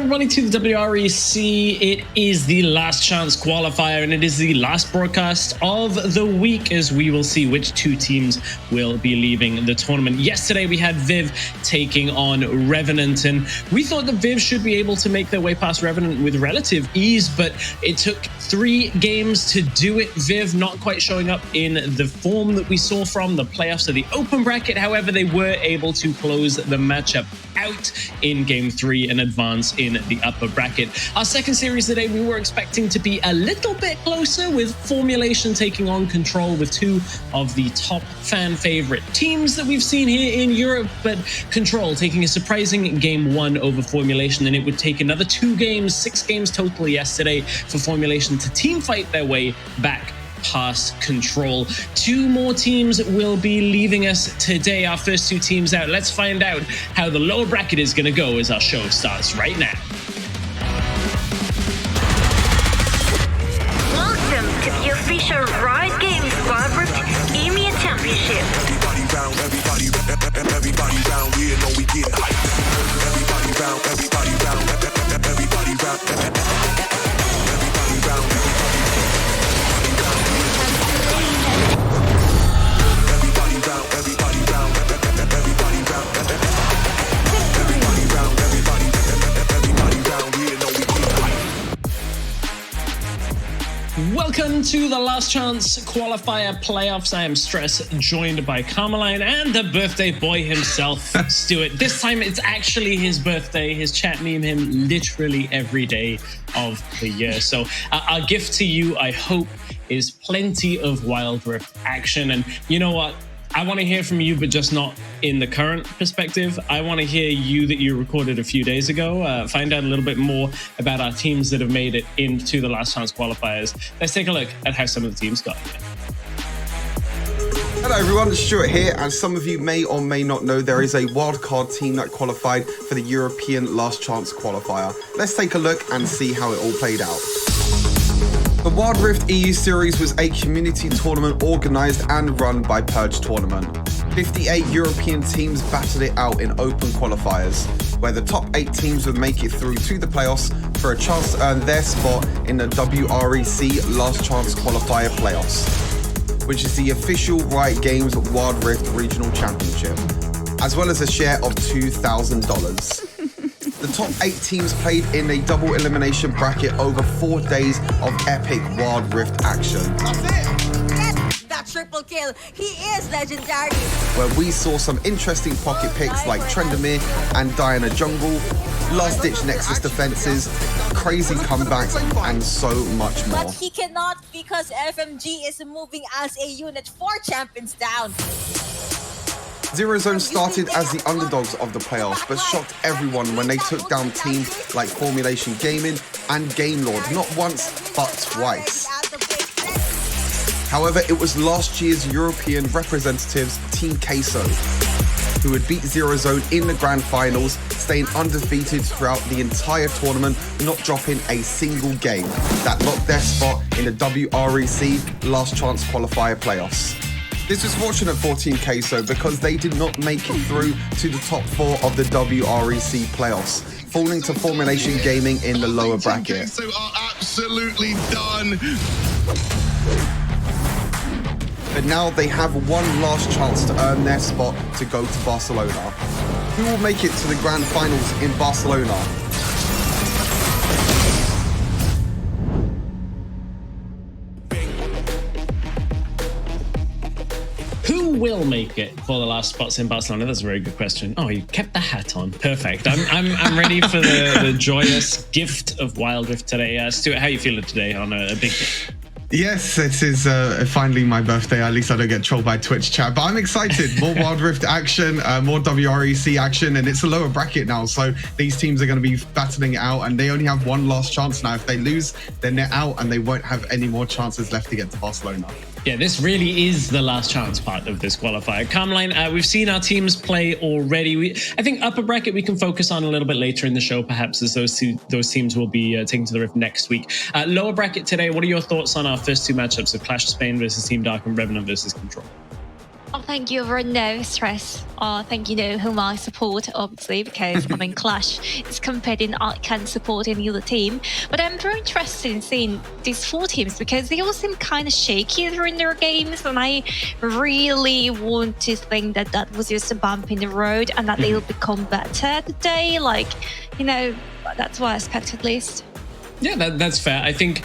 everybody to the WREC. It is the last chance qualifier and it is the last broadcast of the week as we will see which two teams will be leaving the tournament. Yesterday we had Viv taking on Revenant and we thought that Viv should be able to make their way past Revenant with relative ease, but it took 3 games to do it. Viv not quite showing up in the form that we saw from the playoffs of the open bracket. However, they were able to close the matchup out in game 3 and advance in the upper bracket. Our second series today, we were expecting to be a little bit closer, with Formulation taking on Control, with 2 of the top fan favorite teams that we've seen here in Europe, but Control taking a surprising game 1 over Formulation, and it would take another 2 games, 6 games total yesterday for Formulation to team fight their way back past Control. 2 more teams will be leaving us today. Our first 2 teams out. Let's find out how the lower bracket is going to go as our show starts right now. Welcome to the official Riot Games WREC EMEA Championship. Everybody round, everybody round, we know we get hyped. Everybody round, everybody round, everybody round, everybody round. Welcome to the last chance qualifier playoffs. I am Stress, joined by Carmeline and the birthday boy himself, Stuart. This time it's actually his birthday. His chat meme him literally every day of the year. So our gift to you, I hope, is plenty of Wild Rift action. And you know what? I want to hear from you, but just not in the current perspective. I want to hear you that you recorded a few days ago. Find out a little bit more about our teams that have made it into the last chance qualifiers. Let's take a look at how some of the teams got here. Hello everyone, it's Stuart here. As some of you may or may not know, there is a wildcard team that qualified for the European last chance qualifier. Let's take a look and see how it all played out. The Wild Rift EU Series was a community tournament organised and run by Purge Tournament. 58 European teams battled it out in open qualifiers, where the top 8 teams would make it through to the playoffs for a chance to earn their spot in the WREC Last Chance Qualifier playoffs, which is the official Riot Games Wild Rift Regional Championship, as well as a share of $2,000. The top 8 teams played in a double elimination bracket over 4 days of epic Wild Rift action. That's it! That triple kill, he is legendary. Where we saw some interesting pocket picks like Trendamere and Diana Jungle, last-ditch Nexus defenses, crazy comebacks, and so much more. But he cannot because FMG is moving as a unit 4 champions down. Zero Zone started as the underdogs of the playoffs, but shocked everyone when they took down teams like Formulation Gaming and Game Lord, not once, but twice. However, it was last year's European representatives, Team Queso, who would beat Zero Zone in the grand finals, staying undefeated throughout the entire tournament, not dropping a single game, that locked their spot in the WREC Last Chance Qualifier playoffs. This was fortunate for Team Queso because they did not make it through to the top 4 of the WREC playoffs, falling to Formulation Gaming in the lower bracket. Team Queso are absolutely done. But now they have one last chance to earn their spot to go to Barcelona. Who will make it to the grand finals in Barcelona? Who will make it for the last spots in Barcelona? That's a very good question. Oh, you kept the hat on. Perfect. I'm ready for the joyous gift of Wild Rift today. Stuart, how are you feeling today on a big day? Yes, it is finally my birthday. At least I don't get trolled by Twitch chat, but I'm excited. More Wild Rift action, more WREC action, and it's a lower bracket now. So these teams are going to be battling it out, and they only have one last chance now. If they lose, then they're out, and they won't have any more chances left to get to Barcelona. Yeah, this really is the last chance part of this qualifier. Carmeline, we've seen our teams play already. I think upper bracket we can focus on a little bit later in the show, perhaps, as those teams will be taken to the Rift next week. Lower bracket today, what are your thoughts on our first 2 matchups of Clash Spain versus Team Dark and Revenant versus Control? Oh, thank you for no stress. Thank you whom I support, obviously, because I'm in Clash. It's competing, I can't support any other team. But I'm very interested in seeing these 4 teams because they all seem kind of shaky during their games. And I really want to think that that was just a bump in the road and that they'll become better today. Like, that's what I expect at least. Yeah, that's fair. I think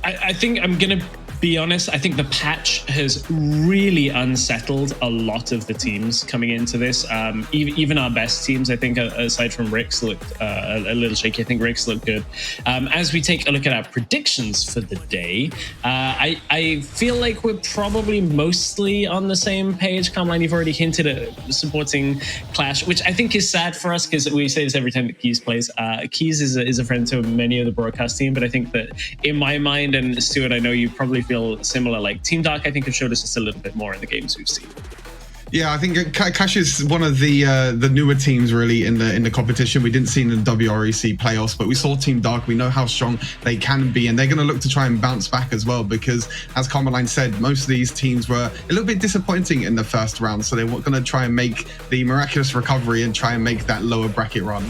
I'm going to be honest, I think the patch has really unsettled a lot of the teams coming into this. Even our best teams, I think, aside from Rick's, looked a little shaky. I think Rick's looked good. As we take a look at our predictions for the day, I feel like we're probably mostly on the same page. Carmine, you've already hinted at supporting Clash, which I think is sad for us because we say this every time that Keys plays. Keys is a friend to many of the broadcast team, but I think that in my mind, and Stuart, I know you probably feel similar, like Team Dark, I think have showed us just a little bit more in the games we've seen. Yeah, I think Clash is one of the newer teams really in the competition. We didn't see in the WREC playoffs, but we saw Team Dark. We know how strong they can be, and they're going to look to try and bounce back as well because, as Carmeline said, most of these teams were a little bit disappointing in the first round, so they're going to try and make the miraculous recovery and try and make that lower bracket run.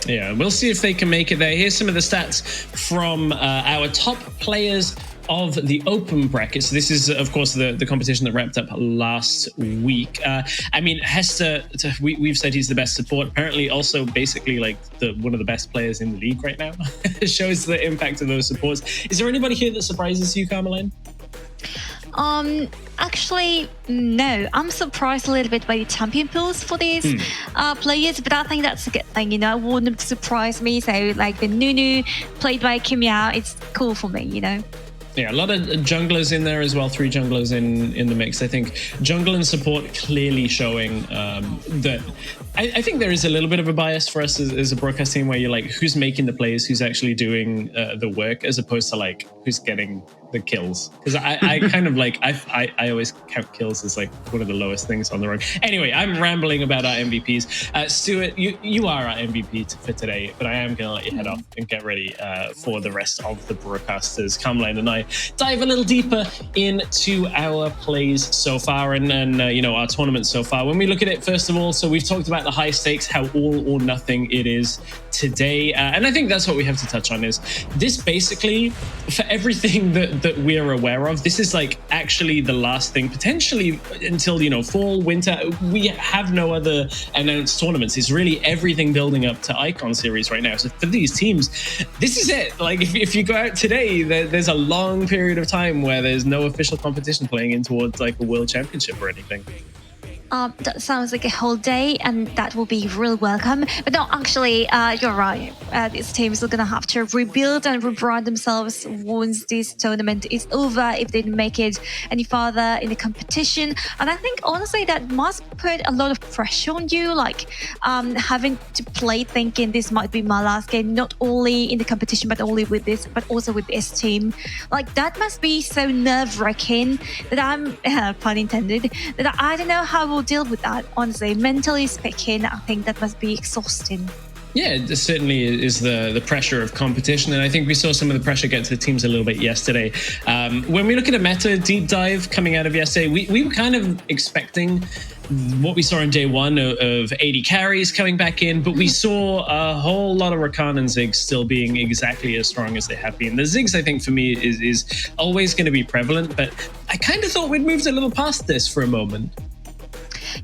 Yeah, we'll see if they can make it there. Here's some of the stats from our top players of the open bracket. So this is, of course, the competition that wrapped up last week. I mean, Hester, we've said he's the best support. Apparently also basically like one of the best players in the league right now. It shows the impact of those supports. Is there anybody here that surprises you, Carmeline? Actually, no. I'm surprised a little bit by the champion pools for these players, but I think that's a good thing, I want them to surprise me. So, like the Nunu played by Kimia, it's cool for me, Yeah, a lot of junglers in there as well. 3 junglers in the mix. I think jungle and support clearly showing that. I think there is a little bit of a bias for us as a broadcast team where you're like, who's making the plays, who's actually doing the work, as opposed to like who's getting the kills. Because I kind of like I always count kills as like one of the lowest things on the road. Anyway, I'm rambling about our MVPs. Stuart, you are our MVP for today, but I am going to let you head off and get ready for the rest of the broadcasters. Carmeline and I dive a little deeper into our plays so far and our tournament so far. When we look at it, first of all, so we've talked about the high stakes, how all or nothing it is today, and I think that's what we have to touch on. Is this basically, for everything that we're aware of, this is like actually the last thing potentially until fall, winter. We have no other announced tournaments. It's really everything building up to Icon Series right now. So for these teams, this is it. Like if you go out today, there's a long period of time where there's no official competition playing in towards like a world championship or anything. That sounds like a whole day, and that will be real welcome. But no, actually, you're right. These teams are going to have to rebuild and rebrand themselves once this tournament is over, if they didn't make it any farther in the competition. And I think, honestly, that must put a lot of pressure on you, like having to play thinking this might be my last game, not only in the competition, but also with this team. Like, that must be so nerve-wracking that I'm, pun intended, that I don't know how we'll deal with that. Honestly, mentally speaking, I think that must be exhausting. Yeah, it certainly is the pressure of competition, and I think we saw some of the pressure get to the teams a little bit yesterday. When we look at a meta deep dive coming out of yesterday, we were kind of expecting what we saw in day one of 80 carries coming back in, but we saw a whole lot of Rakan and Ziggs still being exactly as strong as they have been. The Ziggs, I think, for me, is always going to be prevalent, but I kind of thought we'd moved a little past this for a moment.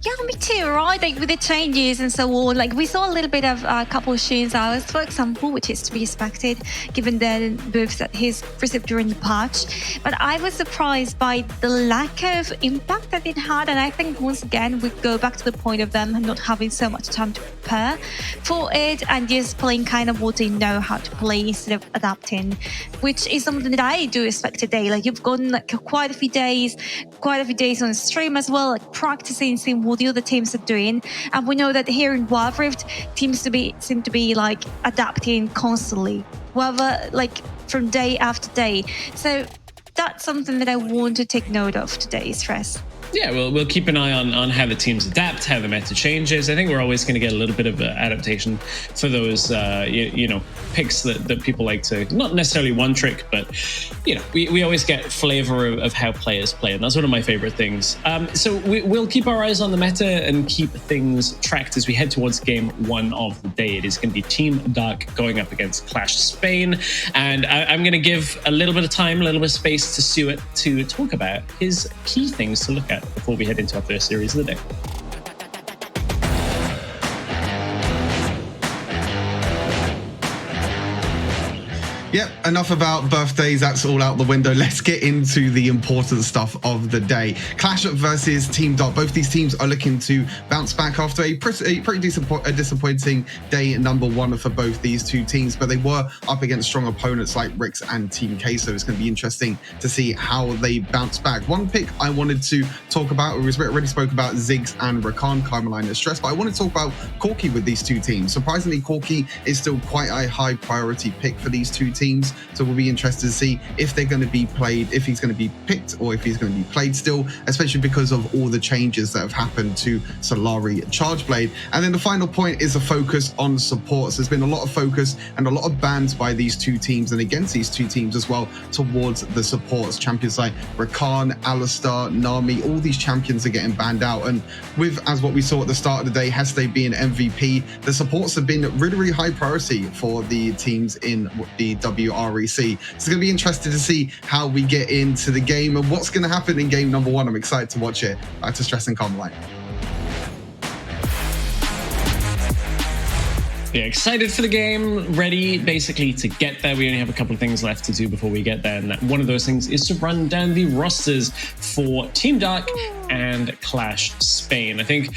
Yeah, me too, right? Like with the changes and so on, like we saw a little bit of a couple of Shin's hours, for example, which is to be expected given the moves that he's received during the patch. But I was surprised by the lack of impact that it had, and I think once again we go back to the point of them not having so much time to prepare for it and just playing kind of what they know how to play instead of adapting, which is something that I do expect today. Like you've gotten like quite a few days on stream as well, like practicing, seeing what the other teams are doing, and we know that here in Wild Rift teams seem to be like adapting constantly, whether like from day after day. So that's something that I want to take note of today, Stress. Yeah, we'll keep an eye on how the teams adapt, how the meta changes. I think we're always going to get a little bit of adaptation for those, picks that people like to, not necessarily one trick, but, we always get flavor of how players play. And that's one of my favorite things. So we'll keep our eyes on the meta and keep things tracked as we head towards game 1 of the day. It is going to be Team Dark going up against Clash Spain. And I'm going to give a little bit of time, a little bit of space to Stuart to talk about his key things to look at before we head into our first series of the day. Yep, enough about birthdays. That's all out the window. Let's get into the important stuff of the day. Clash versus Team Dark. Both these teams are looking to bounce back after a pretty disappointing day number 1 for both these two teams, but they were up against strong opponents like WREC and Team K, so it's going to be interesting to see how they bounce back. One pick I wanted to talk about, we already spoke about Ziggs and Rakan, Carmelina Stress, but I want to talk about Corki with these two teams. Surprisingly, Corki is still quite a high priority pick for these two teams, so we'll be interested to see if they're going to be played, if he's going to be picked, or if he's going to be played still, especially because of all the changes that have happened to Solari Chargeblade. And then the final point is a focus on supports. There's been a lot of focus and a lot of bans by these two teams and against these two teams as well towards the supports. Champions like Rakan, Alistar, Nami, all these champions are getting banned out. And with, as what we saw at the start of the day, Heste being MVP, the supports have been really, really high priority for the teams in the WREC. So it's going to be interesting to see how we get into the game and what's going to happen in game number 1. I'm excited to watch it. Back to Stress and Carmelite. Yeah, excited for the game, ready basically to get there. We only have a couple of things left to do before we get there, and one of those things is to run down the rosters for Team Dark and Clash Spain. I think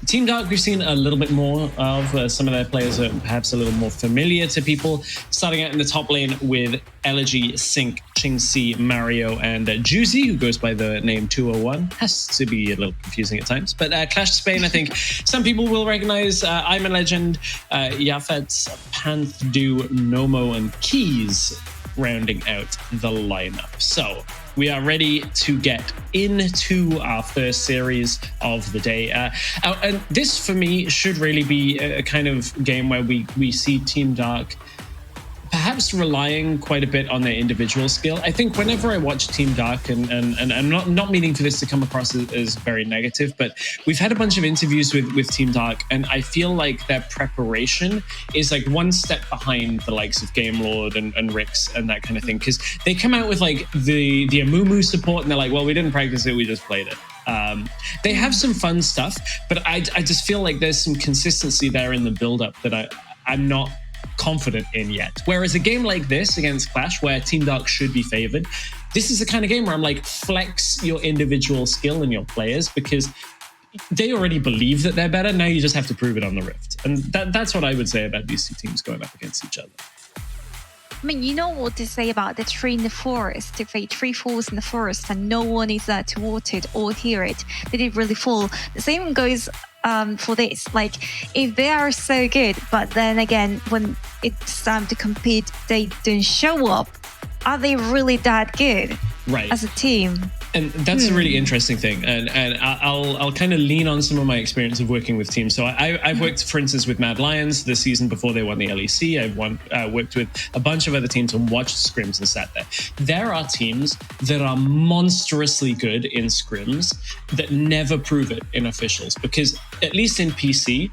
Team Dark, we've seen a little bit more of. Some of their players are perhaps a little more familiar to people. Starting out in the top lane with Elegy, Sync, Chingxi, Mario, and Juicy, who goes by the name 201. Has to be a little confusing at times. But Clash Spain, I think some people will recognize I'm a Legend, Yafet, Panthdu, Nomo, and Keys rounding out the lineup. So we are ready to get into our first series of the day. And this, for me, should really be a kind of game where we see Team Dark perhaps relying quite a bit on their individual skill. I think whenever I watch Team Dark, and I'm not meaning for this to come across as very negative, but we've had a bunch of interviews with Team Dark, and I feel like their preparation is like one step behind the likes of Game Lord and Rix and that kind of thing, because they come out with like the Amumu support, and they're like, well, we didn't practice it, we just played it. They have some fun stuff, but I just feel like there's some consistency there in the build-up that I'm not confident in yet. Whereas a game like this against Clash, where Team Dark should be favored, this is the kind of game where I'm like, flex your individual skill and your players, because they already believe that they're better. Now you just have to prove it on the Rift. And that's what I would say about these two teams going up against each other. I mean, you know what to say about the tree in the forest. If a tree falls in the forest and no one is there to water it or hear it, did it really fall? The same goes for this. Like, if they are so good, but then again, when it's time to compete, they don't show up, are they really that good as a team? And that's a really interesting thing. And I'll kind of lean on some of my experience of working with teams. So I've worked, for instance, with Mad Lions the season before they won the LEC. I've worked with a bunch of other teams and watched scrims and sat there. There are teams that are monstrously good in scrims that never prove it in officials, because at least in PC,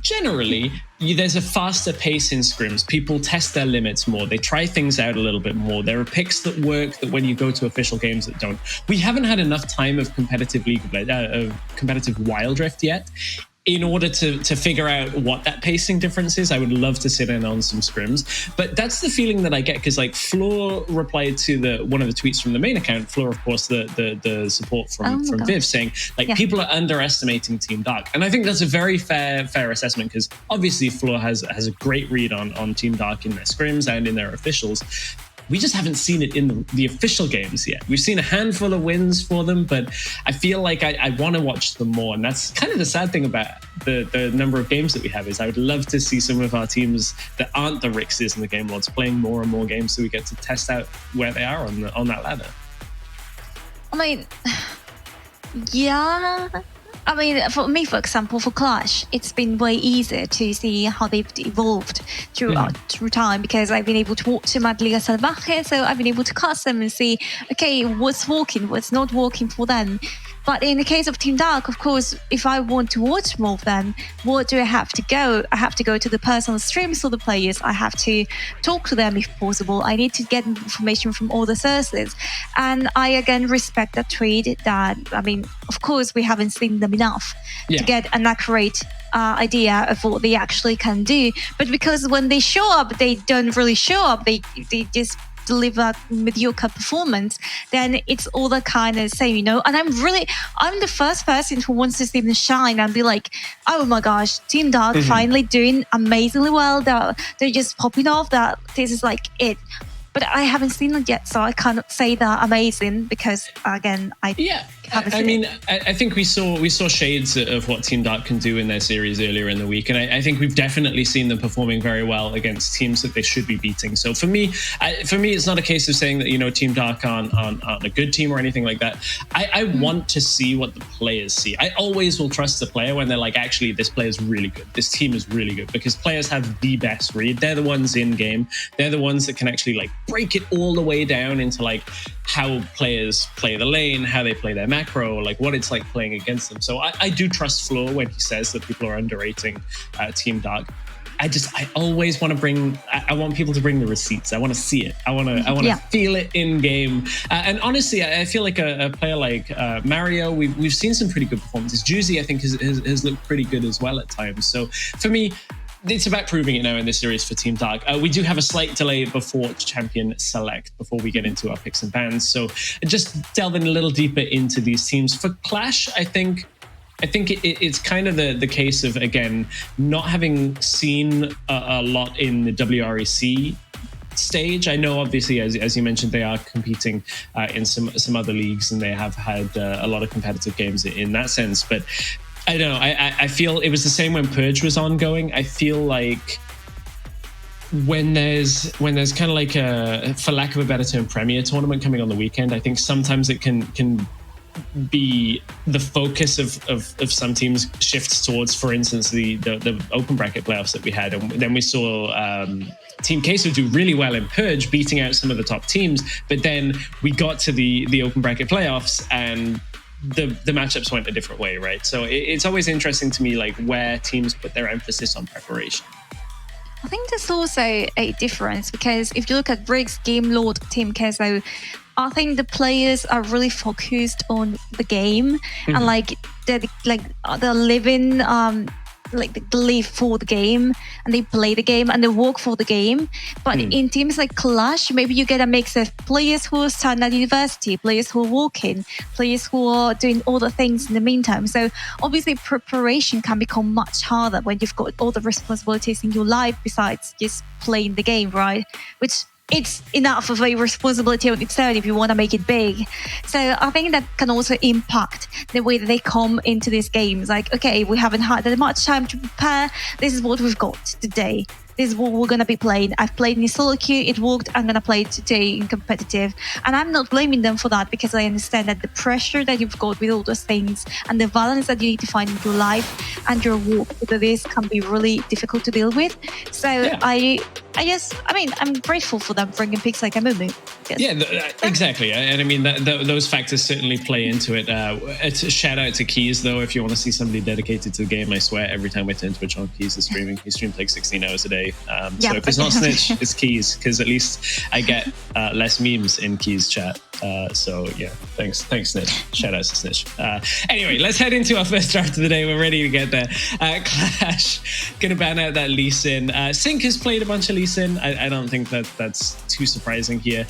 generally, there's a faster pace in scrims. People test their limits more. They try things out a little bit more. There are picks that work that when you go to official games that don't. We haven't had enough time of competitive competitive Wild Rift yet in order to figure out what that pacing difference is. I would love to sit in on some scrims, but that's the feeling that I get, because like Floor replied to one of the tweets from the main account. Floor, of course, the support from Viv, saying like people are underestimating Team Dark, and I think that's a very fair assessment, because obviously Floor has a great read on Team Dark in their scrims and in their officials. We just haven't seen it in the official games yet. We've seen a handful of wins for them, but I feel like I want to watch them more. And that's kind of the sad thing about the number of games that we have, is I would love to see some of our teams that aren't the Rixes and the Game Lords playing more and more games, so we get to test out where they are on that ladder. I mean, Yeah. I mean, for me, for example, for Clash, it's been way easier to see how they've evolved through time because I've been able to watch them at Liga Salvaje, so I've been able to cast them and see, okay, what's working, what's not working for them. But in the case of Team Dark, of course, if I want to watch more of them, what do I have to go? I have to go to the personal streams of the players. I have to talk to them if possible. I need to get information from all the sources. And I, again, respect that trade that, I mean, of course, we haven't seen them enough to get an accurate idea of what they actually can do. But because when they show up, they don't really show up. They just deliver mediocre performance, then it's all the kind of same, you know. And I'm the first person who wants to see them shine and be like, oh my gosh, Team Dark finally doing amazingly well. They're just popping off. That this is like it. But I haven't seen it yet, so I can't say that amazing because, again, I haven't seen it. I think we saw shades of what Team Dark can do in their series earlier in the week, and I think we've definitely seen them performing very well against teams that they should be beating. So for me, it's not a case of saying that, you know, Team Dark aren't a good team or anything like that. I want to see what the players see. I always will trust the player when they're like, actually, this player is really good. This team is really good, because players have the best read. They're the ones in game. They're the ones that can actually like break it all the way down into like how players play the lane, how they play their macro, like what it's like playing against them. So I do trust Flo when he says that people are underrating Team Dark. I always want to bring, I want people to bring the receipts. I want to see it. I want to feel it in game. And honestly, I feel like a player like Mario, we've seen some pretty good performances. Juicy, I think, has looked pretty good as well at times. So for me, it's about proving it now in this series for Team Dark. We do have a slight delay before Champion Select, before we get into our picks and bans. So just delving a little deeper into these teams. For Clash, I think it's kind of the case of, again, not having seen a lot in the WREC stage. I know, obviously, as you mentioned, they are competing in some other leagues, and they have had a lot of competitive games in that sense. But I don't know. I feel it was the same when Purge was ongoing. I feel like when there's kind of like a, for lack of a better term, Premier tournament coming on the weekend, I think sometimes it can be the focus of some teams shifts towards, for instance, the open bracket playoffs that we had, and then we saw Team Queso do really well in Purge, beating out some of the top teams. But then we got to the open bracket playoffs, and the matchups went a different way, right? So it's always interesting to me, like, where teams put their emphasis on preparation. I think there's also a difference, because if you look at WREC's Game Lord Team Queso, I think the players are really focused on the game, and they're living they live for the game, and they play the game, and they work for the game. But in teams like Clash, maybe you get a mix of players who are studying at university, players who are working, players who are doing all the things in the meantime. So obviously preparation can become much harder when you've got all the responsibilities in your life besides just playing the game, right? Which it's enough of a responsibility on its own if you want to make it big. So I think that can also impact the way that they come into these games. Like, okay, we haven't had that much time to prepare. This is what we've got today. This is what we're going to be playing. I've played in solo queue, it worked, I'm going to play it today in competitive. And I'm not blaming them for that, because I understand that the pressure that you've got with all those things and the balance that you need to find in your life and your work with this can be really difficult to deal with. So yeah. I'm grateful for them bringing picks like Amumu. Yes. Yeah, exactly. And I mean, those factors certainly play into it. It's a shout out to Keys, though. If you want to see somebody dedicated to the game, I swear every time I turn Twitch on, Keys is streaming. He streams like 16 hours a day. So if it's not Snitch, it's Keys, because at least I get less memes in Keys chat. So yeah, thanks Snitch. Shout out to Snitch. Anyway, let's head into our first draft of the day. We're ready to get there. Clash gonna ban out that Lee Sin. Sync has played a bunch of Lee Sin. I don't think that's too surprising here.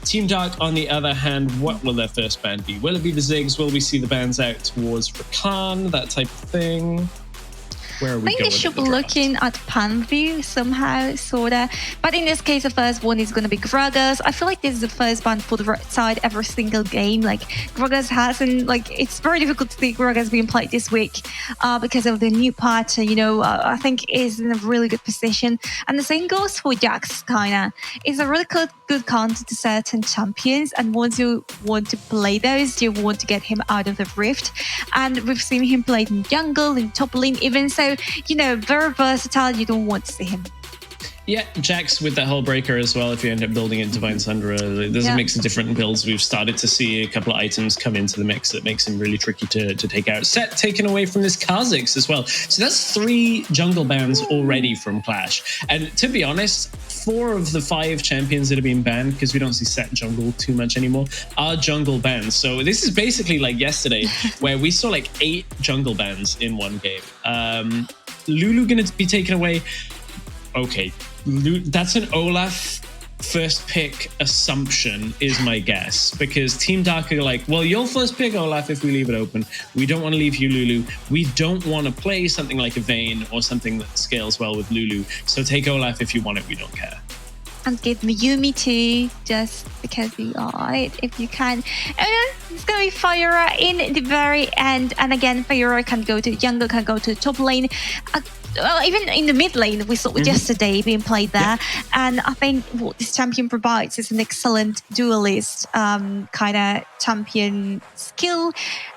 Team Dark, on the other hand, what will their first ban be? Will it be the Ziggs? Will we see the bans out towards Rakan? That type of thing? Where are we I think going? they should be looking at pan view somehow, sorta. But in this case, the first one is going to be Gragas. I feel like this is the first ban for the right side every single game. Like Gragas hasn't, like it's very difficult to see Gragas being played this week because of the new patch. I think is in a really good position. And the same goes for Jax. Kinda, it's a really good counter to certain champions. And once you want to play those, you want to get him out of the rift. And we've seen him played in jungle, in top lane, even so. Very versatile. You don't want to see him. Yeah, Jax with that whole breaker as well. If you end up building it Divine Sundra, there's a mix of different builds. We've started to see a couple of items come into the mix that makes him really tricky to take out. Set taken away from this Kha'Zix as well. So that's 3 jungle bans already from Clash. And to be honest, 4 of the 5 champions that have been banned, because we don't see Set jungle too much anymore, are jungle bans. So this is basically like yesterday, where we saw like 8 jungle bans in one game. Lulu going to be taken away. Okay, that's an Olaf first pick assumption is my guess, because Team Dark are like, well, you'll first pick Olaf if we leave it open. We don't want to leave you Lulu. We don't want to play something like a Vayne or something that scales well with Lulu. So take Olaf if you want it. We don't care. And give me Yumi too, just because you are it, if you can. And it's going to be Fiora in the very end. And again, Fiora can go to jungle, can go to the top lane. Well, even in the mid lane, we saw yesterday being played there. And I think what this champion provides is an excellent duelist kind of champion skill.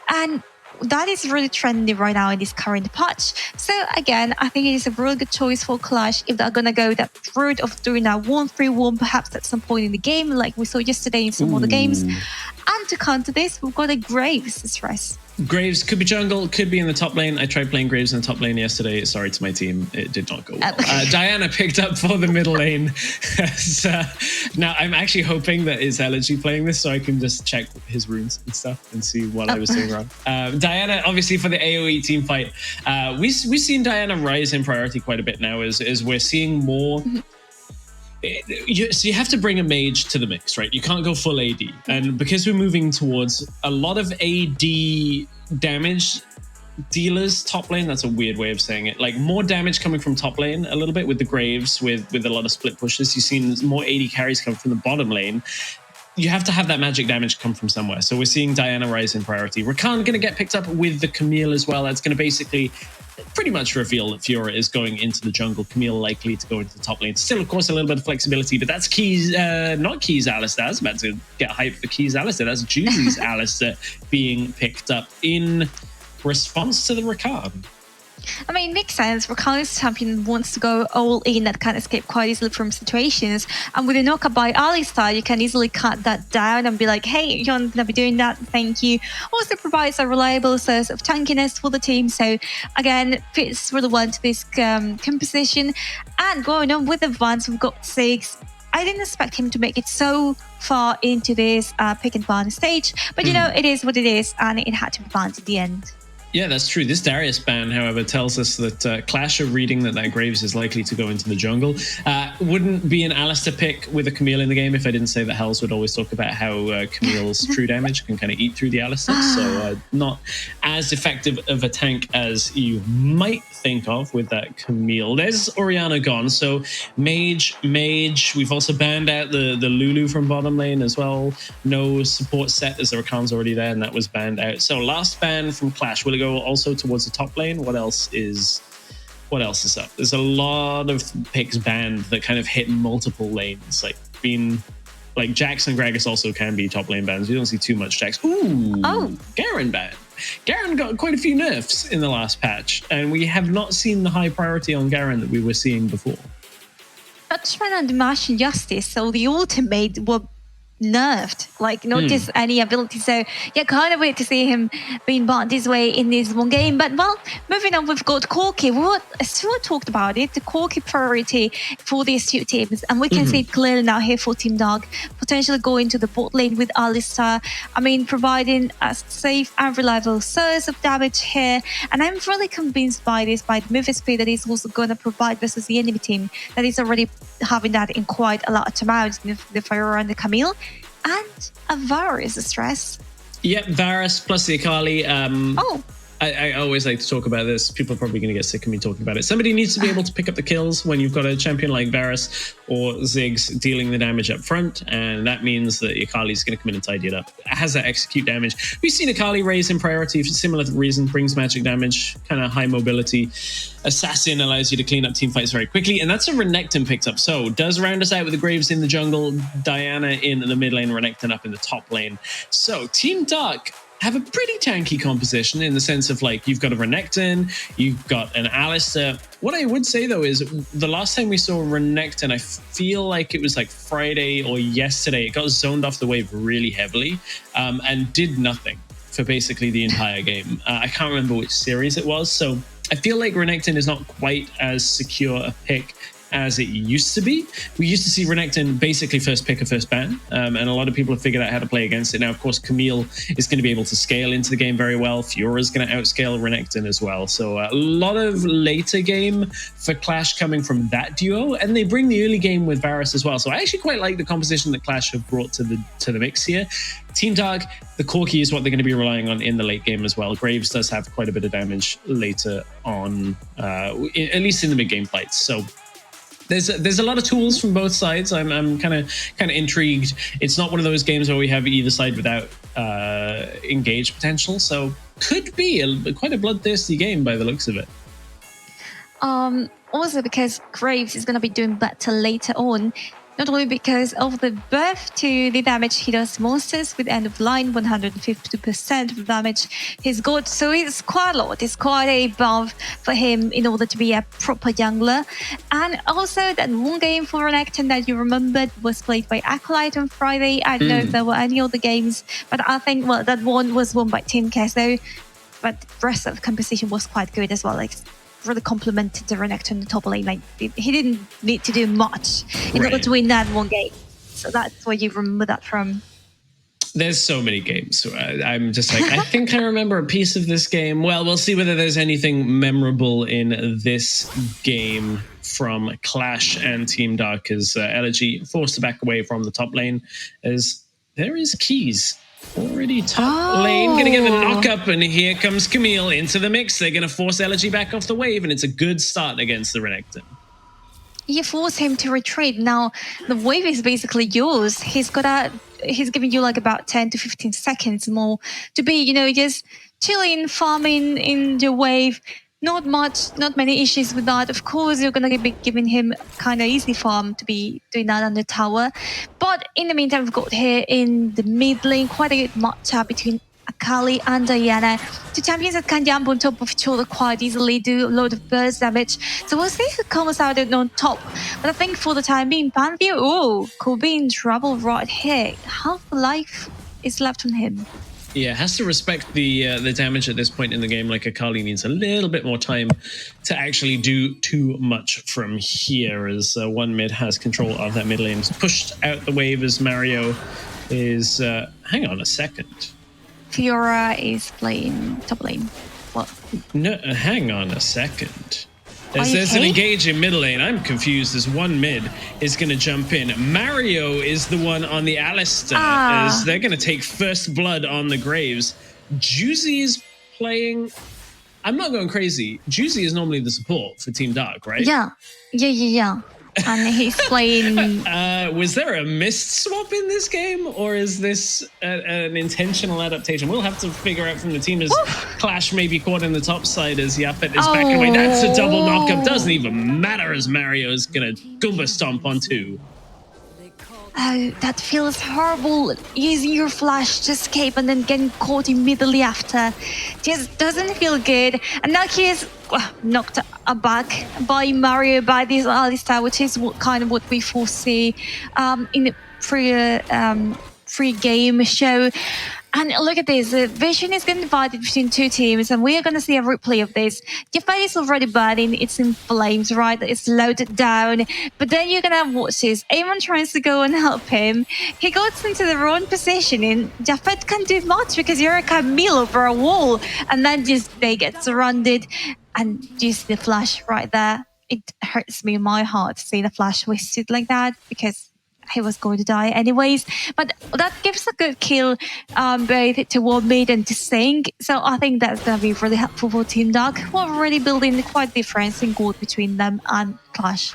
And that is really trendy right now in this current patch. So again, I think it is a really good choice for Clash if they're going to go that route of doing a 1-3-1 perhaps at some point in the game, like we saw yesterday in some other games. And to counter this, we've got a Graves stress. Graves could be jungle, could be in the top lane. I tried playing Graves in the top lane yesterday. Sorry to my team, it did not go well. Diana picked up for the middle lane. So, now I'm actually hoping that it's LG playing this so I can just check his runes and stuff and see what I was doing wrong. Diana, obviously for the AoE team fight, we've seen rise in priority quite a bit now as we're seeing more. So you have to bring a mage to the mix, right? You can't go full AD. And because we're moving towards a lot of AD damage dealers top lane, that's a weird way of saying it, like more damage coming from top lane a little bit with the Graves, with a lot of split pushes. You've seen more AD carries come from the bottom lane. You have to have that magic damage come from somewhere. So we're seeing Diana rise in priority. Rakan going to get picked up with the Camille as well. That's going to basically pretty much reveal that Fiora is going into the jungle. Camille likely to go into the top lane. Still, of course, a little bit of flexibility, but that's Keys, not Keys Alistair. I was about to get hyped for Keys Alistair. That's Juzy's Alistair being picked up in response to the Rakan. I mean, it makes sense. Rakan's champion wants to go all in, that can escape quite easily from situations. And with a knockup by Alistair, you can easily cut that down and be like, hey, you're not going to be doing that, thank you. Also provides a reliable source of tankiness for the team. So again, fits really well into this composition. And going on with Advance, we've got 6. I didn't expect him to make it so far into this pick and ban stage. But it is what it is, and it had to be banned at the end. Yeah, that's true. This Darius ban, however, tells us that Clash are reading that Graves is likely to go into the jungle. Wouldn't be an Alistair pick with a Camille in the game if I didn't say that Hells would always talk about how Camille's true damage can kind of eat through the Alistair. So not as effective of a tank as you might think of with that Camille. There's Orianna gone. So Mage. We've also banned out the Lulu from bottom lane as well. No support set as the Rakan's already there, and that was banned out. So last ban from Clash. Will it go also towards the top lane? What else is up? There's a lot of picks banned that kind of hit multiple lanes, like Jax and Gragas also can be top lane bans. You don't see too much Jax. Garen ban. Garen got quite a few nerfs in the last patch, and we have not seen the high priority on Garen that we were seeing before. Judgment and Martian Justice, so the ultimate were nerfed, like not just any ability. So yeah, kind of weird to see him being banned this way in this one game. But well, moving on, we've got Corki. Stuart talked about it, the Corki priority for these two teams, and we can see it clearly now here for Team Dark, potentially going to the bot lane with Alistair. I mean, providing a safe and reliable source of damage here, and I'm really convinced by this, by the move speed that is also going to provide versus the enemy team that is already having that in quite a lot of amounts, the Fiora and the Camille. And a Varus stress. Yep, Varus plus the Akali. I always like to talk about this. People are probably going to get sick of me talking about it. Somebody needs to be able to pick up the kills when you've got a champion like Varus or Ziggs dealing the damage up front, and that means that Akali's going to come in and tidy it up. It has that execute damage. We've seen Akali raise in priority for a similar reason, brings magic damage, kind of high mobility. Assassin allows you to clean up team fights very quickly, and that's a Renekton picked up. So does round us out with the Graves in the jungle, Diana in the mid lane, Renekton up in the top lane. So Team Dark have a pretty tanky composition in the sense of like you've got a Renekton, you've got an Alistair. What I would say though is the last time we saw Renekton, I feel like it was like Friday or yesterday, it got zoned off the wave really heavily and did nothing for basically the entire game. I can't remember which series it was. So I feel like Renekton is not quite as secure a pick as it used to be. We used to see Renekton basically first pick or first ban, and a lot of people have figured out how to play against it. Now, of course, Camille is going to be able to scale into the game very well. Fiora going to outscale Renekton as well. So a lot of later game for Clash coming from that duo, and they bring the early game with Varus as well. So I actually quite like the composition that Clash have brought to the mix here. Team Dark, the Corki is what they're going to be relying on in the late game as well. Graves does have quite a bit of damage later on, at least in the mid game fights. So there's a lot of tools from both sides. I'm kind of intrigued. It's not one of those games where we have either side without engaged potential. So could be quite a bloodthirsty game by the looks of it. Also because Graves is going to be doing better later on. Not only because of the buff to the damage he does to monsters with end of line, 152% of the damage he's got. So it's quite a lot. It's quite a buff for him in order to be a proper jungler. And also that one game for Renekton that you remembered was played by Acolyte on Friday. I don't know if there were any other games, but I think, well, that one was won by Team Kesso. But the rest of the composition was quite good as well. Like, really complimented the Renekton in the top lane. Like he didn't need to do much in order to win that one game. So that's where you remember that from. There's so many games. I'm just like, I think I remember a piece of this game. Well, we'll see whether there's anything memorable in this game from Clash and Team Dark as Elegy forced to back away from the top lane as there is Keys already top lane, gonna get the knock up, and here comes Camille into the mix. They're gonna force Elegy back off the wave, and it's a good start against the Renekton. You force him to retreat. Now the wave is basically yours. He's giving you like about 10 to 15 seconds more to be, you know, just chilling, farming in the wave. Not many issues with that. Of course, you're going to be giving him kind of easy farm to be doing that on the tower. But in the meantime, we've got here in the mid lane quite a good matchup between Akali and Diana. Two champions that can jump on top of each other quite easily, do a lot of burst damage. So we'll see who comes out on top. But I think for the time being, Pantheon, could be in trouble right here. Half life is left on him. Yeah, has to respect the damage at this point in the game. Like Akali needs a little bit more time to actually do too much from here, as one mid has control of that mid lane. It's pushed out the wave as Mario is... hang on a second. Fiora is playing top lane. What? No, hang on a second. As there's okay? an engage in middle lane, I'm confused as one mid is going to jump in. Mario is the one on the Alistair, as they're going to take first blood on the Graves. Juicy is playing... I'm not going crazy. Juicy is normally the support for Team Dark, right? Yeah. And he's playing... Was there a missed swap in this game, or is this an intentional adaptation? We'll have to figure out from the team as Clash may be caught in the top side as Yapet is back away. That's a double knockup. Doesn't even matter as Mario is going to Goomba Stomp on two. Oh, that feels horrible. Using your flash to escape and then getting caught immediately after. Just doesn't feel good. And now he is knocked aback by Mario, by this Alistair, which is kind of what we foresee in the pre-game show. And look at this, the vision is getting divided between two teams, and we are going to see a replay of this. Your face is already burning, it's in flames, right? It's loaded down. But then you're going to watch this. Amon tries to go and help him. He goes into the wrong position, and Japhet can't do much because you're a Camille over a wall. And then just they get surrounded, and you see the flash right there. It hurts me in my heart to see the flash wasted like that, because he was going to die anyways. But that gives a good kill both to War Mid and to Sink. So I think that's going to be really helpful for Team Dark, who are really building quite difference in gold between them and Clash.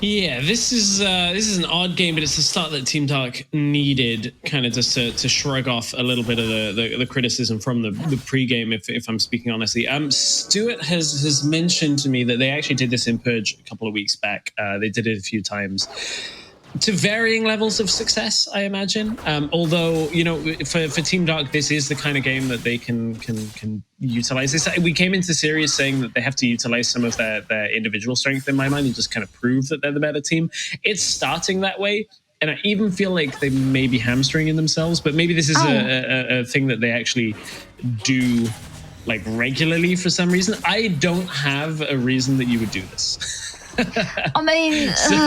Yeah, this is an odd game, but it's the start that Team Dark needed, kind of just to shrug off a little bit of the criticism from the pre-game, if I'm speaking honestly. Stuart has mentioned to me that they actually did this in Purge a couple of weeks back. They did it a few times, to varying levels of success, I imagine. Although, you know, for Team Dark, this is the kind of game that they can utilize this. We came into the series saying that they have to utilize some of their individual strength in my mind and just kind of prove that they're the better team. It's starting that way. And I even feel like they may be hamstringing themselves, but maybe this is a thing that they actually do like regularly for some reason. I don't have a reason that you would do this. I mean, so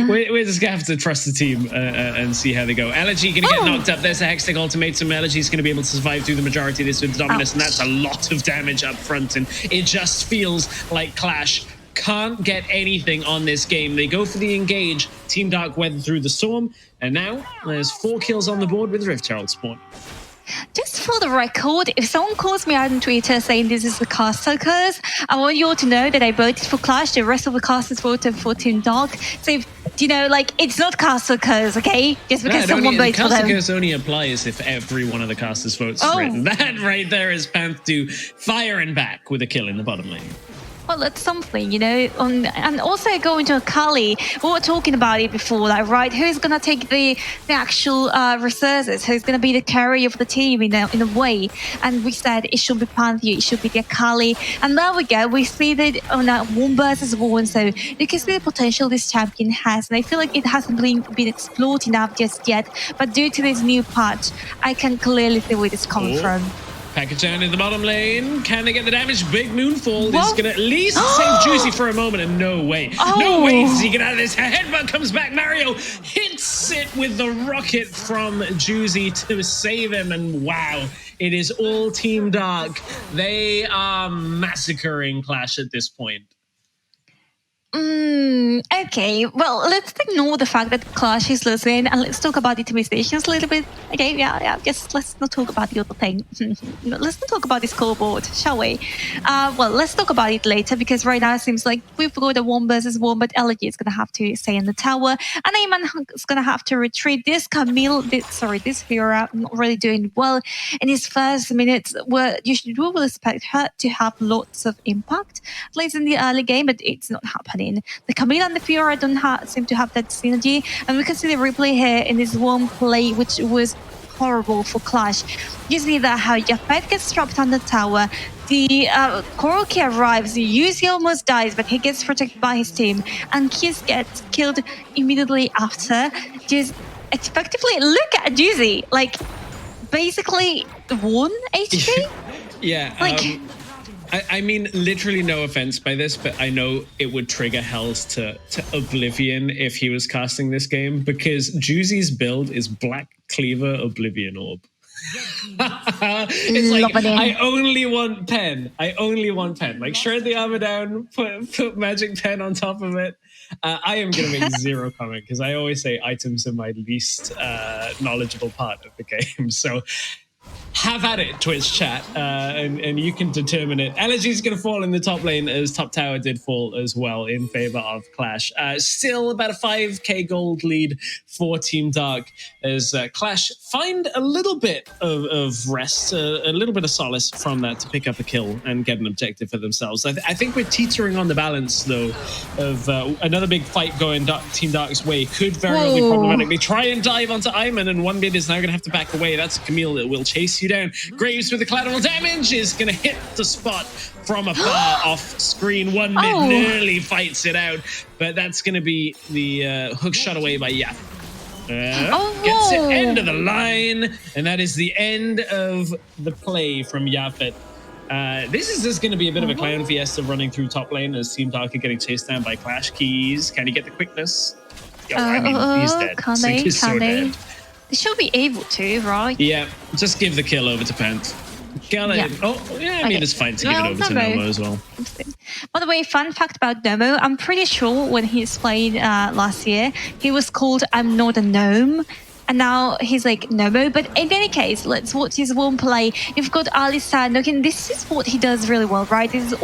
we're just gonna have to trust the team and see how they go. Elegy gonna get knocked up. There's a Hextech ultimatum. Elegy's gonna be able to survive through the majority of this with Dominus, and that's a lot of damage up front. And it just feels like Clash can't get anything on this game. They go for the engage. Team Dark weathered through the storm, and now there's 4 kills on the board with Rift Herald spawn. Just for the record, if someone calls me out on Twitter saying this is the caster curse, I want you all to know that I voted for Clash. The rest of the casters voted for Team Dark. So, if, you know, like, it's not caster curse, okay? Just because someone votes for them. Caster curse only applies if every one of the casters votes for it. That right there is Panthu firing back with a kill in the bottom lane. Well, that's something, you know, and also going to Akali. We were talking about it before, like, right, who's going to take the actual resources? Who's going to be the carry of the team in a way? And we said it should be Panther, it should be the Akali. And there we go, we see that on that 1 versus 1. So you can see the potential this champion has. And I feel like it hasn't been explored enough just yet. But due to this new patch, I can clearly see where it's coming from. Package down in the bottom lane. Can they get the damage? Big Moonfall is going to at least save Juicy for a moment. And no way. No way does he get out of this. Headbutt comes back. Mario hits it with the rocket from Juicy to save him. And wow, it is all Team Dark. They are massacring Clash at this point. Okay, well, let's ignore the fact that Clash is losing and let's talk about the optimizations a little bit. Okay, yeah, just let's not talk about the other thing. Let's not talk about this scoreboard, shall we? Well, let's talk about it later because right now it seems like we've got a 1 versus 1, but Elegy is going to have to stay in the tower and Ayman is going to have to retreat. This Camille, this Fiora, not really doing well in his first minutes where you should really expect her to have lots of impact, at least in the early game, but it's not happening. The Camille and the Fiora don't seem to have that synergy, and we can see the replay here in this one play, which was horrible for Clash. You see that how Japet gets trapped on the tower, the Koroki arrives, Yuzi almost dies, but he gets protected by his team, and Kiss gets killed immediately after. Just effectively, look at Yuzi, like basically 1 HP? Yeah, like. I mean, literally no offense by this, but I know it would trigger Hells to oblivion if he was casting this game because Juicy's build is Black Cleaver Oblivion Orb. It's like, I only want pen. Like, shred the armor down, put magic pen on top of it. I am going to make zero comment because I always say items are my least knowledgeable part of the game. So have at it, Twitch chat, and you can determine it. Elegy's going to fall in the top lane as top tower did fall as well in favor of Clash. Still about a 5k gold lead for Team Dark as Clash find a little bit of rest, a little bit of solace from that to pick up a kill and get an objective for themselves. I think we're teetering on the balance, though, of another big fight going Team Dark's way could very well be problematic. They try and dive onto Ayman, and 1mid is now going to have to back away. That's Camille that will chase you down. Graves with the collateral damage is going to hit the spot from afar off screen. 1mid nearly fights it out, but that's going to be the hook shot away by Yap. Gets it end of the line, and that is the end of the play from Yaphet. This is just going to be a bit of a clown fiesta running through top lane as Team Dark are getting chased down by Clash. Keys, can he get the quickness? I mean, he's dead. He's so dead. They should be able to, right? Yeah, just give the kill over to Pant. Got it. Yeah. Oh, yeah, I mean, it's fine to give it over to Nomo as well. By the way, fun fact about Nomo, I'm pretty sure when he's played last year, he was called I'm Not a Gnome. And now he's like Nomo. But in any case, let's watch his one play. You've got Alistar looking. This is what he does really well, right? This is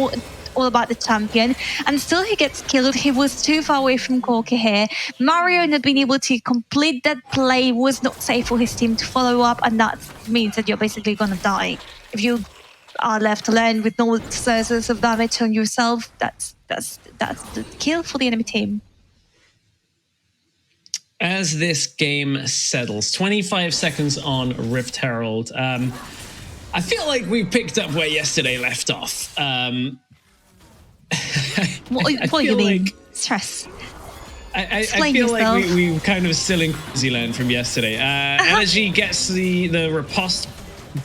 all about the champion. And still he gets killed. He was too far away from Corki here. Mario not being able to complete that play was not safe for his team to follow up. And that means that you're basically going to die. If you are left alone with no sources of damage on yourself, that's the kill for the enemy team. As this game settles, 25 seconds on Rift Herald. I feel like we picked up where yesterday left off. What do you mean? Stress. I feel like we kind of still in crazy land from yesterday. Energy gets the riposte,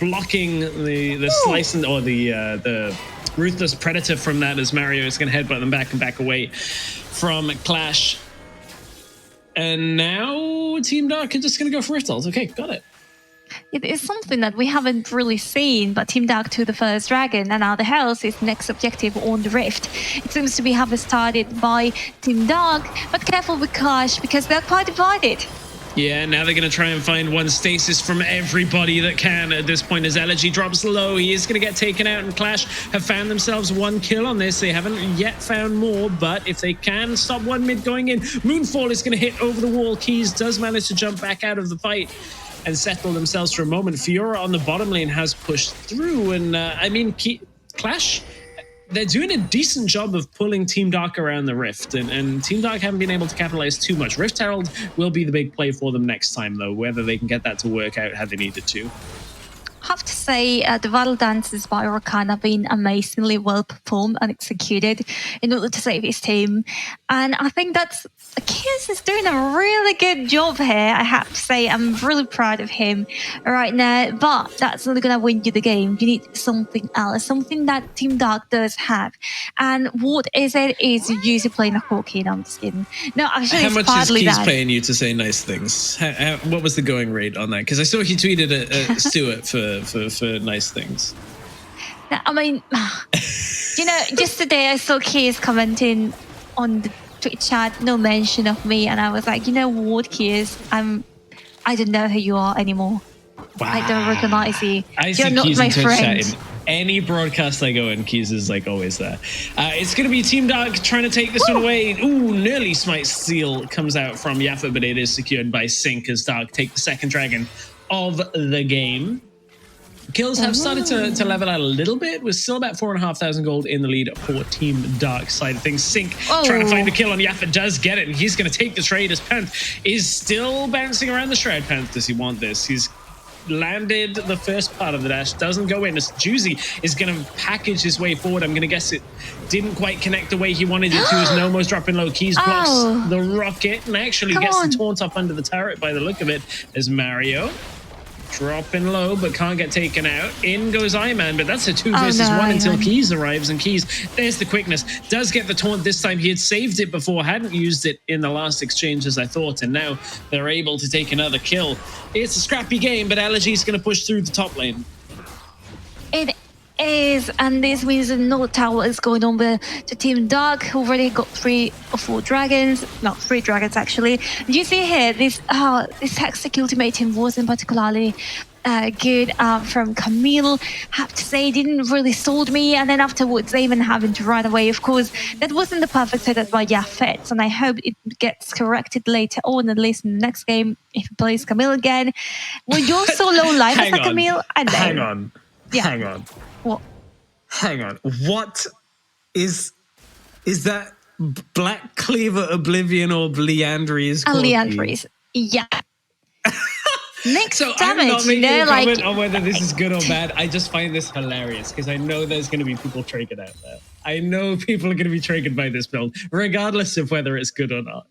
blocking the slice or the ruthless predator from that, as Mario is going to headbutt them back and back away from Clash. And now Team Dark are just going to go for Rift Ult. Okay, got it. It is something that we haven't really seen, but Team Dark to the first dragon, and now the Hells is next objective on the Rift. It seems to be started by Team Dark, but careful with Clash because they're quite divided. Yeah, now they're going to try and find one stasis from everybody that can at this point as Elegy drops low. He is going to get taken out, and Clash have found themselves one kill on this. They haven't yet found more, but if they can stop one mid going in, Moonfall is going to hit over the wall. Keys does manage to jump back out of the fight and settle themselves for a moment. Fiora on the bottom lane has pushed through, and I mean, Clash, they're doing a decent job of pulling Team Dark around the Rift, and Team Dark haven't been able to capitalize too much. Rift Herald will be the big play for them next time, though, whether they can get that to work out how they needed to. I have to say, the battle dances by Rakan have been amazingly well performed and executed in order to save his team. And I think that's Kiz is doing a really good job here. I have to say, I'm really proud of him right now. But that's not going to win you the game. You need something else, something that Team Dark does have. And what is it? Is usually playing a Corki. No, I'm just kidding. No, actually, how it's much partly is Keys that. paying you to say nice things? What was the going rate on that? Because I saw he tweeted at Stuart for nice things. No, I mean, just today I saw Keys commenting on the Twitch chat, no mention of me, and I was like, you know what, Keys, I don't know who you are anymore. Wow. I don't recognize you. You're not my friend. In any broadcast I go in, Keys is like always there. It's going to be Team Dark trying to take this one away. Ooh, nearly Smite Seal comes out from Yaffa, but it is secured by Sync as Dark take the second dragon of the game. Kills have started to level out a little bit. We're still about 4,500 gold in the lead for Team Dark side of things. Sync trying to find the kill on Yaffa, does get it, and he's going to take the trade as Panth is still bouncing around the Shroud. Panth, does he want this? He's landed the first part of the dash, doesn't go in. As Juicy is going to package his way forward. I'm going to guess it didn't quite connect the way he wanted it to, as Nomo's dropping low. Keys blocks the rocket and actually gets the taunt up under the turret by the look of it, as Mario dropping low, but can't get taken out. In goes Iron, but that's a 2 versus 1 until Keys arrives, and Keys, there's the quickness, does get the taunt this time. He had saved it before, hadn't used it in the last exchange as I thought, and now they're able to take another kill. It's a scrappy game, but Allergy's going to push through the top lane. It is, and this means no tower is going on with the Team Dark, who already got 3 or 4 dragons, not 3 dragons actually. You see here, this Hextech ultimatum wasn't particularly good from Camille. Have to say, didn't really sold me, and then afterwards even having to run away. Of course, that wasn't the perfect setup by Yafet, and I hope it gets corrected later on, at least in the next game if he plays Camille again. Well, you're so low life as a Camille. Hang on. Yeah. Hang on. What? Hang on. What is that? Black Cleaver Oblivion or Leandries? Leandries. Yeah. Mixed so damage, I'm not making a comment like on whether this is good or bad. I just find this hilarious because I know there's going to be people triggered out there. I know people are going to be triggered by this build, regardless of whether it's good or not.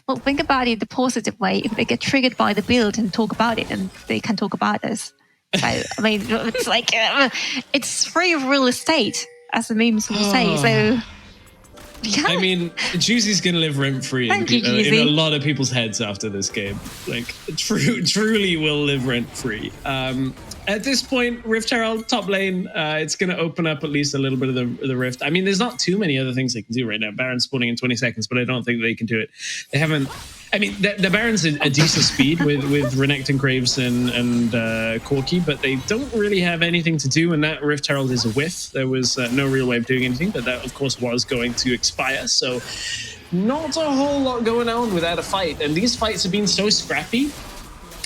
Well, think about it the positive way. If they get triggered by the build and talk about it, and they can talk about us. So, I mean, it's like, it's free real estate, as the memes will say. So, yeah. I mean, Juicy's going to live rent-free in a lot of people's heads after this game. Like, truly will live rent-free. At this point, Rift Herald top lane, it's going to open up at least a little bit of the Rift. I mean, there's not too many other things they can do right now. Baron's spawning in 20 seconds, but I don't think they can do it. They haven't. I mean, the Baron's a decent speed with Renekton, Graves, and Corki, but they don't really have anything to do, and that Rift Herald is a whiff. There was no real way of doing anything, but that, of course, was going to expire, so not a whole lot going on without a fight. And these fights have been so scrappy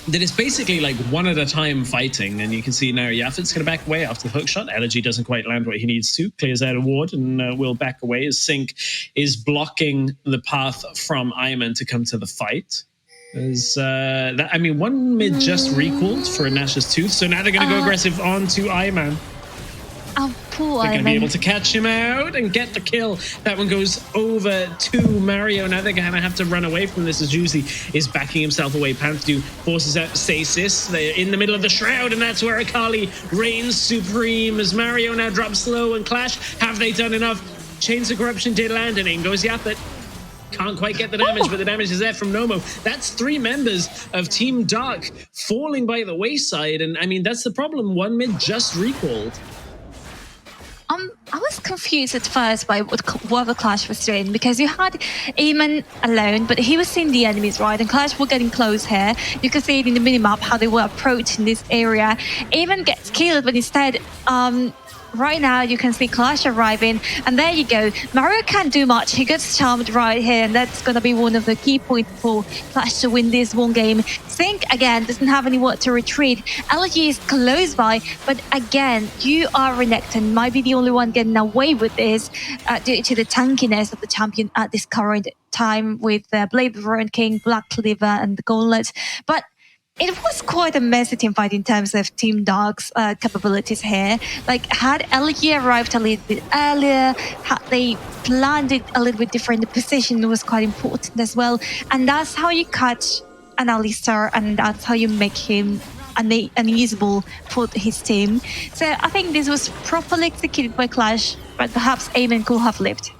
that it's basically like one at a time fighting. And you can see now Yafet's going to back away after the hookshot. Elegy doesn't quite land what he needs to. Clears out a ward and will back away as Sync is blocking the path from Iman to come to the fight. I mean, one mid just recalled for Nash's Tooth. So now they're going to go aggressive onto Iman. Oh, poor They're going to be Iman. able to catch him out and get the kill. That one goes over to Mario. Now they're going to have to run away from this as Juicy is backing himself away. Panthu forces out Stasis. They're in the middle of the Shroud, and that's where Akali reigns supreme as Mario now drops low and Clash. Have they done enough? Chains of Corruption did land, and in goes Yapet. Can't quite get the damage, but the damage is there from Nomo. That's 3 members of Team Dark falling by the wayside, and I mean, that's the problem. One mid just recalled. I was confused at first by what the Clash was doing, because you had Eamon alone, but he was seeing the enemies, right? And Clash were getting close here. You can see it in the minimap how they were approaching this area. Eamon gets killed, but instead, right now you can see Clash arriving, and there you go. Mario can't do much. He gets charmed right here, and that's going to be one of the key points for Clash to win this one game. Sync, again, doesn't have anywhere to retreat. LG is close by, but again, you are Renekton, might be the only one getting away with this due to the tankiness of the champion at this current time with Blade of the Ruined King, Black Cleaver, and the Gauntlet. But it was quite a messy team fight in terms of Team Dark's capabilities here. Like, had LG arrived a little bit earlier, had they planned it a little bit different, the position was quite important as well. And that's how you catch an Alistar, and that's how you make him unusable for his team. So I think this was properly executed by Clash, but perhaps Eamon could have lived.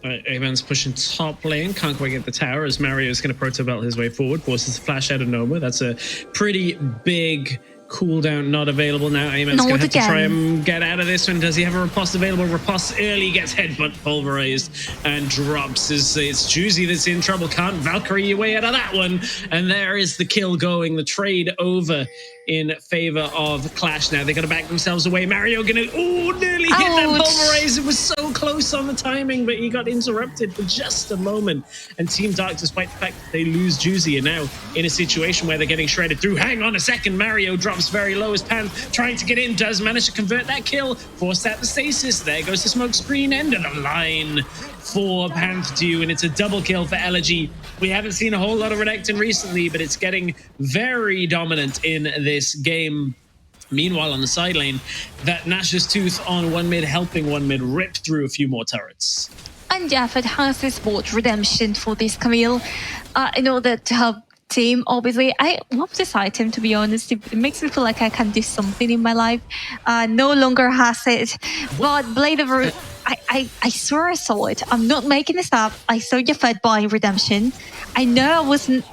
Eamon's pushing top lane, can't quite get the tower as Mario is going to proto belt his way forward, forces a flash out of Noma. That's a pretty big cooldown not available now. Eamon's going to have to try and get out of this one. Does he have a riposte available? Riposte early, gets headbutt pulverized and drops. It's Juicy that's in trouble. Can't Valkyrie your way out of that one. And there is the kill going. The trade over in favor of Clash. Now they're going to back themselves away. Mario going to nearly hit that pulverize. It was so close on the timing, but he got interrupted for just a moment. And Team Dark, despite the fact that they lose Juicy, are now in a situation where they're getting shredded through. Hang on a second. Mario drops very low as Pan trying to get in, does manage to convert that kill, force out the stasis. There goes the smoke screen, end of the line for Panthu, and it's a double kill for Elegy. We haven't seen a whole lot of Renekton recently, but it's getting very dominant in this game. Meanwhile, on the side lane, that Nash's Tooth on one mid, helping one mid rip through a few more turrets. And Jaffet has this bought redemption for this Camille in order to help team. Obviously, I love this item, to be honest. It makes me feel like I can do something in my life. No longer has it, but Blade of I swear I saw it. I'm not making this up. I saw Jaffet buying redemption. I know I wasn't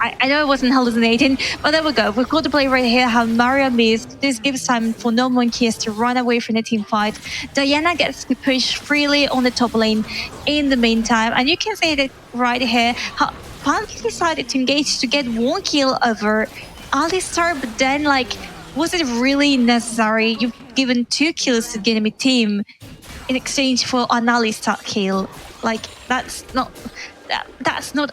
hallucinating, but there we go. We've got to play right here how Mario missed. This gives time for No More Kiss to run away from the team fight. Diana gets to push freely on the top lane in the meantime, and you can see that right here how Panther decided to engage to get one kill over Alistar, but then, like, was it really necessary? You've given 2 kills to the enemy team in exchange for an Alistar kill. Like, that's not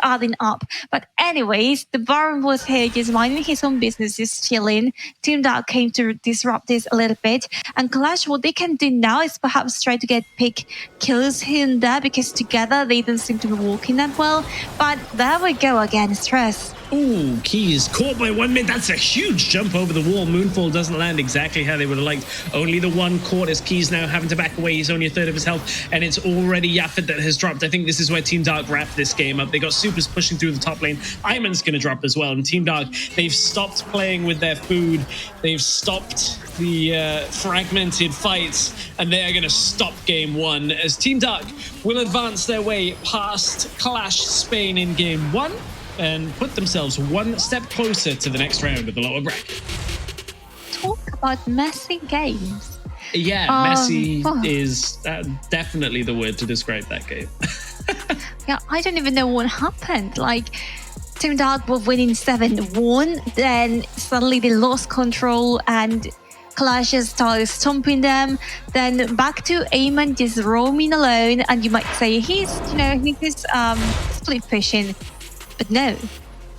adding up. But anyways, the Baron was here just minding his own business, just chilling. Team Dark came to disrupt this a little bit. And Clash, what they can do now is perhaps try to get pick kills here and there, because together they don't seem to be working that well. But there we go again, stress. Ooh, Keys caught by one mid. That's a huge jump over the wall. Moonfall doesn't land exactly how they would have liked. Only the one caught as Keys now having to back away. He's only a third of his health, and it's already Yaffet that has dropped. I think this is where Team Dark wrapped this game up. They got supers pushing through the top lane. Iman's going to drop as well, and Team Dark, they've stopped playing with their food. They've stopped the fragmented fights, and they are going to stop game 1 as Team Dark will advance their way past Clash Spain in game 1 and put themselves one step closer to the next round of the lower bracket. talk about messy games. Yeah, messy is definitely the word to describe that game. Yeah, I don't even know what happened. Like, Team Dark were winning 7-1, then suddenly they lost control and Clash started stomping them. Then back to Eamon just roaming alone, and you might say he's split pushing, but no.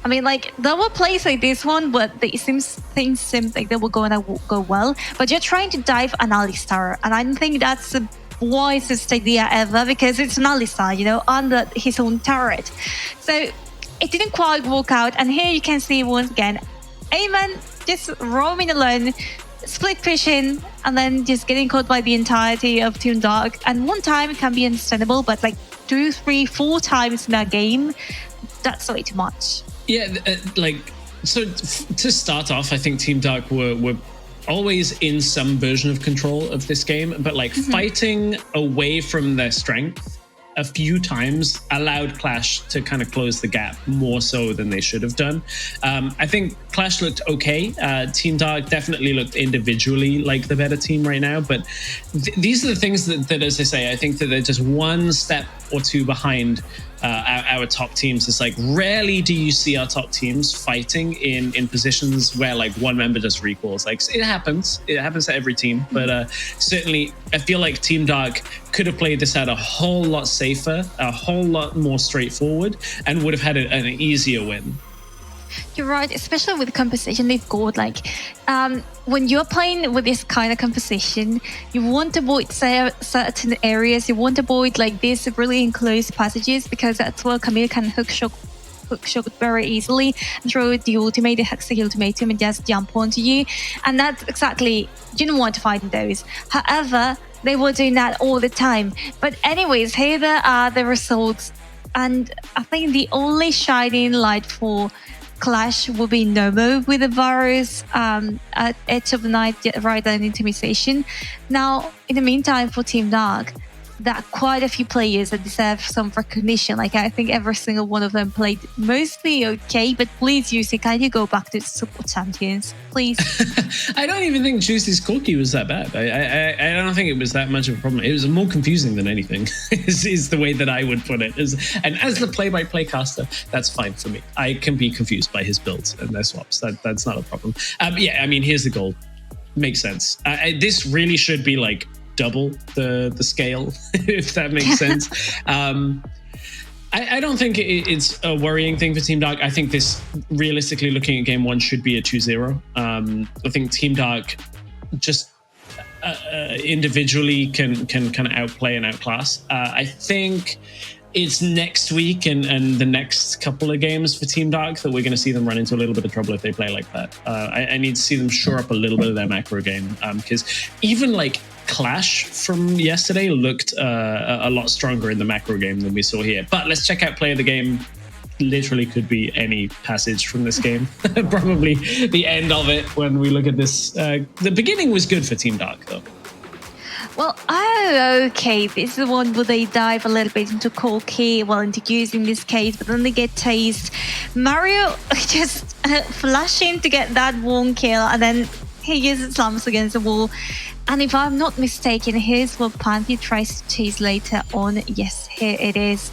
I mean, like, there were plays like this one, but things seem like they were going to go well. But you're trying to dive an Alistar, and I don't think that's the wisest idea ever, because it's an Alistar, under his own turret. So it didn't quite work out, and here you can see once again, Eamon just roaming alone, split pushing, and then just getting caught by the entirety of Team Dark. And one time it can be understandable, but like 2, 3, 4 times in that game, that's way too much. Yeah, so to start off, I think Team Dark were always in some version of control of this game, but like fighting away from their strength a few times allowed Clash to kind of close the gap more so than they should have done. I think Clash looked okay. Team Dark definitely looked individually like the better team right now, but these are the things that, as I say, I think that they're just one step or two behind our top teams. It's like rarely do you see our top teams fighting in positions where like one member just recalls. Like it happens to every team, but certainly I feel like Team Dark could have played this out a whole lot safer, a whole lot more straightforward, and would have had an easier win. You're right, especially with the composition they've got. Like, when you're playing with this kind of composition, you want to avoid certain areas. You want to avoid like these really enclosed passages, because that's where Camille can hook shot very easily and throw the ultimate, the Hexa ultimatum, and just jump onto you. And that's exactly, you don't want to fight in those. However, they were doing that all the time. But anyways, here there are the results. And I think the only shining light for Clash will be Nomo with the Varus at Edge of the Night, right on intimidation. Now, in the meantime, for Team Dark, there are quite a few players that deserve some recognition. Like, I think every single one of them played mostly okay, but please, Juicy, can you go back to support champions, please? I don't even think Juicy's Corki was that bad. I don't think it was that much of a problem. It was more confusing than anything, is the way that I would put it. And as the play-by-play caster, that's fine for me. I can be confused by his builds and their swaps. That's not a problem. Yeah, I mean, here's the goal. Makes sense. This really should be like double the scale, if that makes sense. I don't think it's a worrying thing for Team Dark. I think this, realistically looking at game one, should be a 2-0. I think Team Dark just individually can kind of outplay and outclass. I think it's next week and the next couple of games for Team Dark that we're going to see them run into a little bit of trouble if they play like that. I need to see them shore up a little bit of their macro game, because even like Clash from yesterday looked a lot stronger in the macro game than we saw here. But let's check out play of the game. Literally could be any passage from this game. Probably the end of it when we look at this. The beginning was good for Team Dark, though. Well, okay. This is the one where they dive a little bit into Corki, well, into using this case, but then they get tased. Mario just flashing to get that one kill, and then he uses slams against the wall. And if I'm not mistaken, here's what Panty tries to chase later on. Yes, here it is.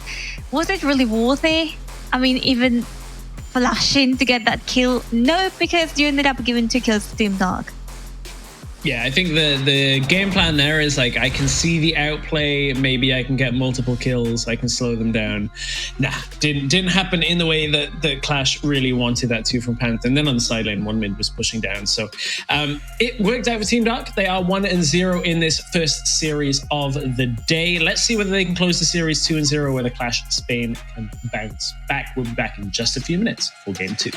Was it really worthy? I mean, even flashing to get that kill? No, because you ended up giving 2 kills to Team Dark. Yeah, I think the game plan there is like, I can see the outplay, maybe I can get multiple kills, I can slow them down. Nah, didn't happen in the way that Clash really wanted that to from Panther. And then on the side lane, one mid was pushing down. So it worked out for Team Dark. They are 1-0 in this first series of the day. Let's see whether they can close the series 2-0, whether Clash Spain can bounce back. We'll be back in just a few minutes for game 2.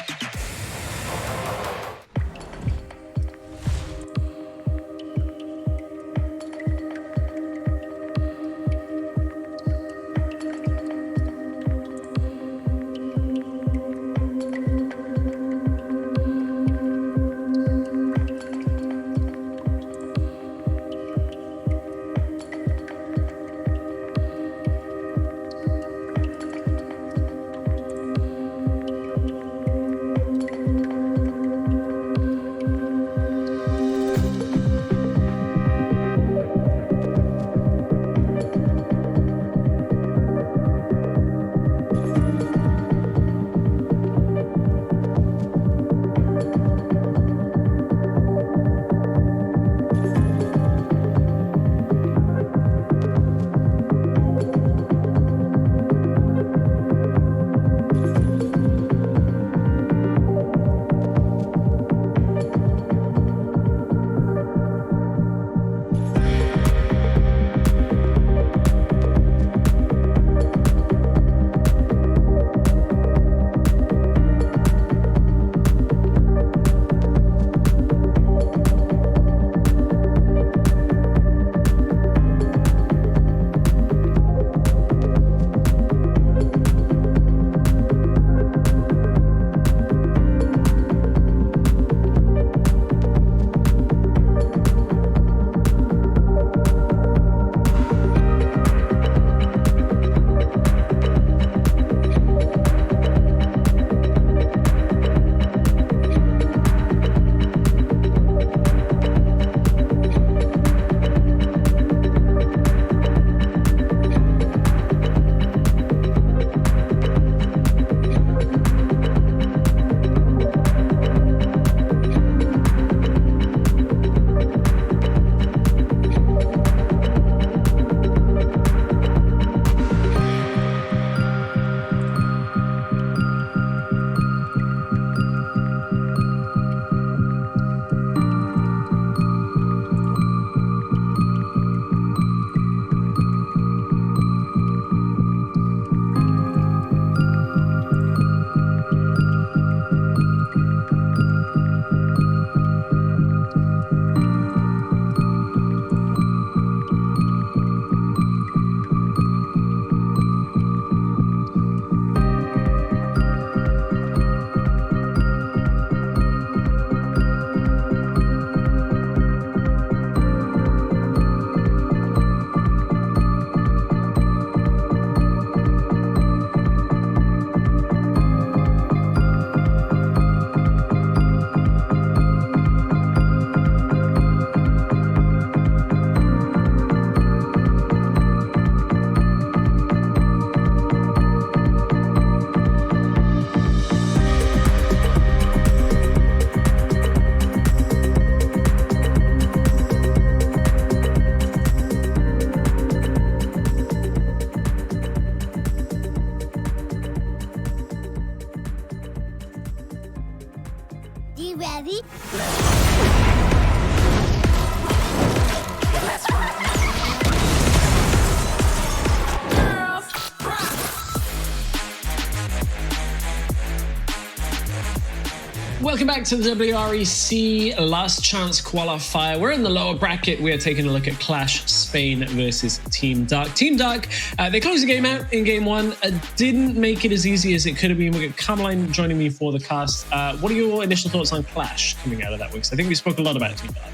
Welcome back to the WREC Last Chance Qualifier. We're in the lower bracket. We're taking a look at Clash Spain versus Team Dark. Team Dark, they closed the game out in game one. Didn't make it as easy as it could have been. We've got Carmeline joining me for the cast. What are your initial thoughts on Clash coming out of that week? So I think we spoke a lot about Team Dark.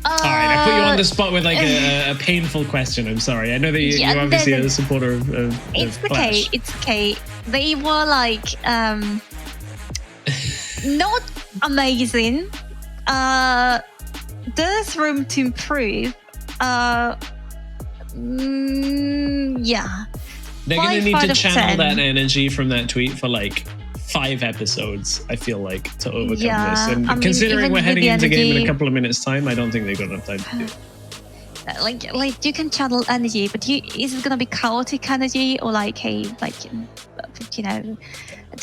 All right, I put you on the spot with like a painful question. I'm sorry. I know that you're obviously a supporter of It's okay. Clash. It's okay. They were like not amazing. There's room to improve. Yeah. They're going to need to channel that energy from that tweet for like 5 episodes, I feel like, to overcome this. And considering we're heading into game in a couple of minutes' time, I don't think they've got enough time to do it. Like you can channel energy, but is it gonna be chaotic energy or like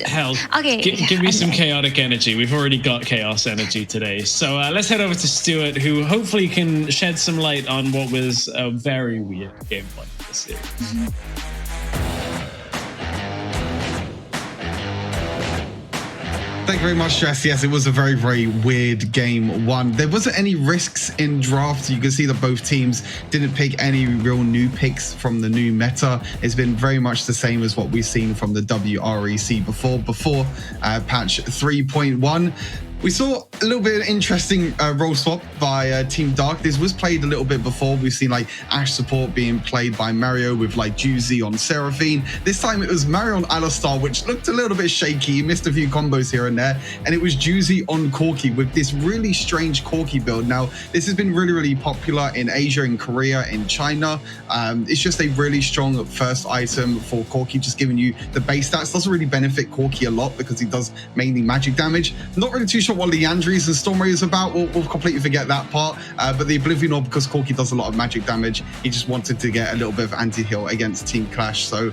Hell, okay, give me some chaotic energy. We've already got chaos energy today. So let's head over to Stuart, who hopefully can shed some light on what was a very weird gameplay of this series. Thank you very much, Jess. Yes, it was a very, very weird game one. There wasn't any risks in draft. You can see that both teams didn't pick any real new picks from the new meta. It's been very much the same as what we've seen from the WREC before patch 3.1. We saw a little bit of interesting role swap by Team Dark. This was played a little bit before. We've seen like Ashe support being played by Mario with like Juicy on Seraphine. This time it was Mario on Alistar, which looked a little bit shaky. He missed a few combos here and there. And it was Juicy on Corki with this really strange Corki build. Now, this has been really, really popular in Asia, in Korea, in China. It's just a really strong first item for Corki, just giving you the base stats. Doesn't really benefit Corki a lot because he does mainly magic damage. Not really too sure what Leandri's and Storm Ray is about. We'll completely forget that part. But the Oblivion Orb, because Corki does a lot of magic damage, he just wanted to get a little bit of anti-heal against Team Clash. So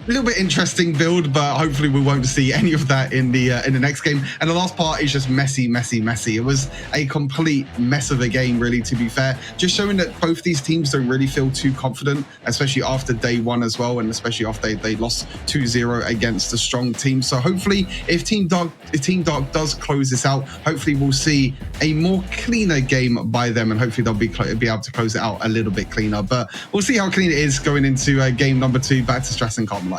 a little bit interesting build, but hopefully we won't see any of that in the next game. And the last part is just messy. It was a complete mess of a game, really, to be fair. Just showing that both these teams don't really feel too confident, especially after day one as well, and especially after they lost 2-0 against a strong team. So hopefully, if Team Dark does close this out, hopefully we'll see a more cleaner game by them, and hopefully they'll be able to close it out a little bit cleaner. But we'll see how clean it is going into game number 2. Back to Stress and Carmeline.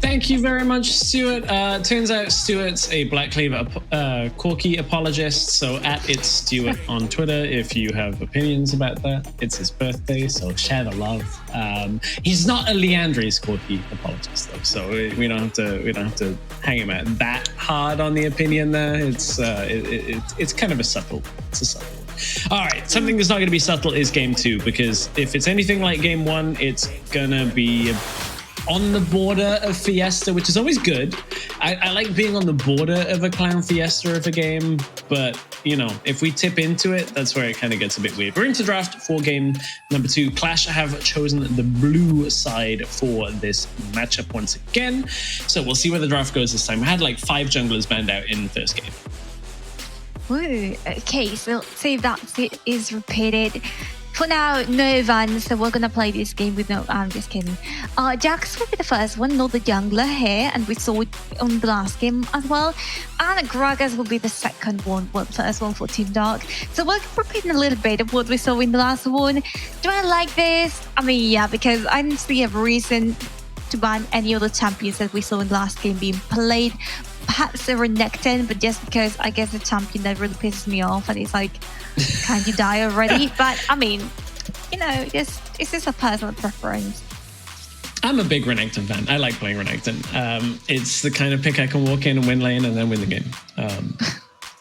Thank you very much, Stuart. Turns out Stuart's a Black Cleaver Corki apologist, so at it's Stuart on Twitter if you have opinions about that. It's his birthday, so share the love. He's not a Leandri's Corki apologist though, so we don't have to hang him out that hard on the opinion there. It's kind of a subtle one. All right, something that's not going to be subtle is game 2, because if it's anything like game 1, it's gonna be on the border of Fiesta, which is always good. I like being on the border of a clown Fiesta of a game, but you know, if we tip into it, that's where it kind of gets a bit weird. We're into draft for game number 2. Clash have chosen the blue side for this matchup once again, so we'll see where the draft goes this time. We had like 5 junglers banned out in the first game. Ooh, okay, so let's see if that is repeated. For now, no Van, so we're gonna play this game with no. I'm just kidding. Jax will be the first one, not the jungler here, and we saw it on the last game as well. And Gragas will be the second one, well, first one for Team Dark. So we're repeating a little bit of what we saw in the last one. Do I like this? I mean, yeah, because I didn't see a reason to ban any other champions that we saw in the last game being played. Perhaps a Renekton, but just because I guess the champion that really pisses me off and it's like, can't you die already? But I mean, you know, it's just a personal preference. I'm a big Renekton fan. I like playing Renekton. It's the kind of pick I can walk in and win lane and then win the game.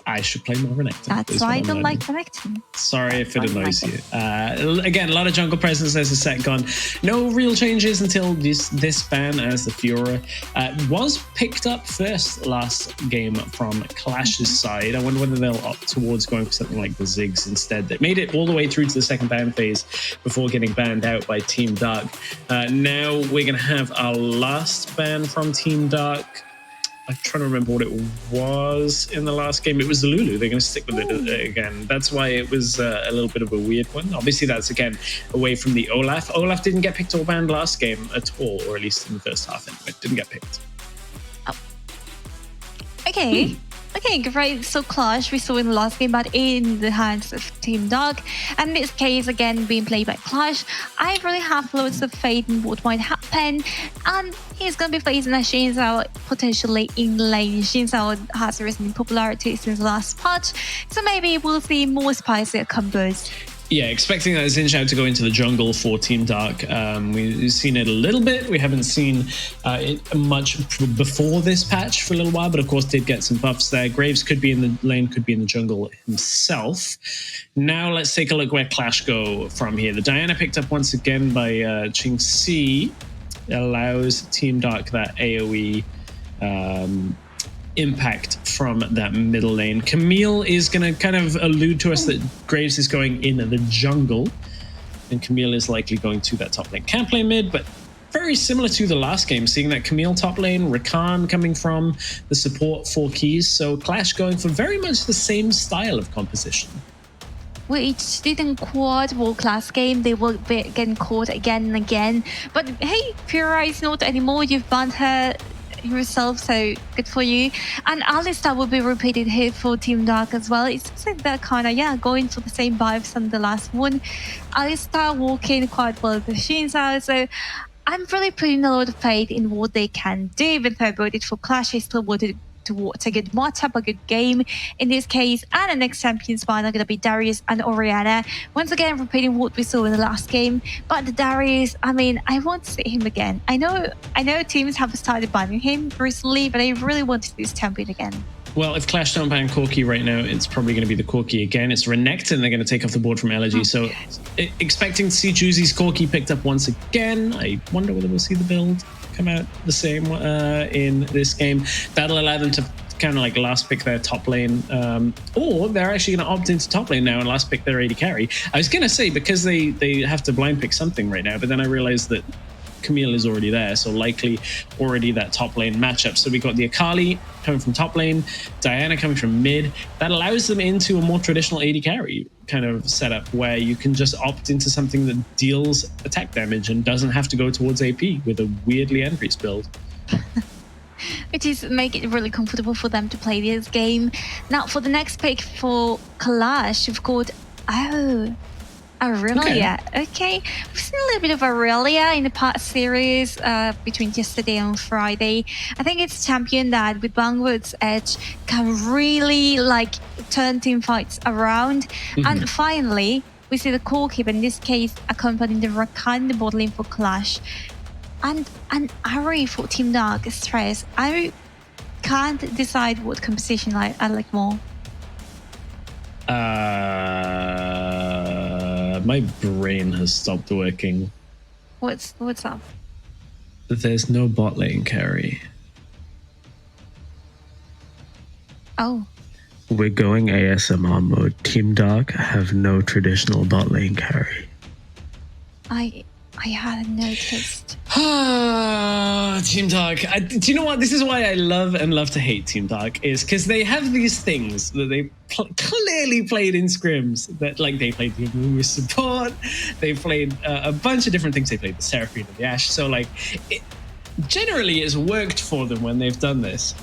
I should play more Renekton. That's why I don't like Renekton. Sorry if it annoys like you. Again, a lot of jungle presence. There's a set gone. No real changes until this ban as the Fiora was picked up first last game from Clash's side. I wonder whether they'll opt towards going for something like the Ziggs instead. They made it all the way through to the second ban phase before getting banned out by Team Dark. Now we're going to have our last ban from Team Dark. I'm trying to remember what it was in the last game. It was the Lulu. They're going to stick with it again. That's why it was a little bit of a weird one. Obviously, that's, again, away from the Olaf. Olaf didn't get picked or banned last game at all, or at least in the first half anyway. Didn't get picked. Oh. Okay. Okay, great. So Clash we saw in the last game, but in the hands of Team Dark. And in this case, again, being played by Clash, I really have loads of faith in what might happen. And he's going to be facing a Xin Zhao potentially in lane. Xin Zhao has risen in popularity since the last patch, so maybe we'll see more spicier combos. Yeah, expecting that Xin Zhao to go into the jungle for Team Dark. We've seen it a little bit. We haven't seen it much before this patch for a little while, but of course did get some buffs there. Graves could be in the lane, could be in the jungle himself. Now let's take a look where Clash go from here. The Diana picked up once again by Ching Si allows Team Dark that AoE impact from that middle lane. Camille is going to kind of allude to us that Graves is going in the jungle, and Camille is likely going to that top lane. Can't play mid, but very similar to the last game, seeing that Camille top lane, Rakan coming from the support for keys. So Clash going for very much the same style of composition. Which didn't quite work last game. They were getting caught again and again. But hey, Fiora is not anymore. You've banned her yourself, so good for you. And Alistar will be repeated here for Team Dark as well. It's like they're kind of going for the same vibes on the last one. Alistar walking quite well with Xin Zhao, so I'm really putting a lot of faith in what they can do. Even though I voted for Clash, I still wanted towards a good matchup, a good game in this case. And the next champions find are going to be Darius and Orianna. Once again, repeating what we saw in the last game. But Darius, I mean, I want to see him again. I know teams have started banning him recently, but I really want to see this champion again. Well, if Clash don't ban Corki right now, it's probably going to be the Corki again. It's Renekton they're going to take off the board from Elegy. So expecting to see Juicy's Corki picked up once again. I wonder whether we'll see the build come out the same in this game. That'll allow them to kind of like last pick their top lane, or they're actually going to opt into top lane now and last pick their AD carry. I was going to say, because they have to blind pick something right now, but then I realized that Camille is already there, so likely already that top lane matchup. So we got the Akali coming from top lane, Diana coming from mid. That allows them into a more traditional AD carry kind of setup where you can just opt into something that deals attack damage and doesn't have to go towards AP with a weirdly Endpriest build. Which is make it really comfortable for them to play this game. Now for the next pick for Clash, we've got Aurelia. Okay. We've seen a little bit of Aurelia in the past series between yesterday and Friday. I think it's a champion that with Bangwood's edge can really like turn team fights around. And finally, we see the core keeper, in this case accompanying the Rakan in the bot lane for Clash. And an Ari for Team Dark stress. I can't decide what composition I like more. My brain has stopped working. What's up? There's no bot lane carry. Oh. We're going ASMR mode. Team Dark have no traditional bot lane carry. I hadn't noticed. Team Dark. Do you know what? This is why I love to hate Team Dark, is because they have these things that they clearly played in scrims. That like they played the with support, they played a bunch of different things. They played the Seraphine and the Ashe. So like, generally it's worked for them when they've done this.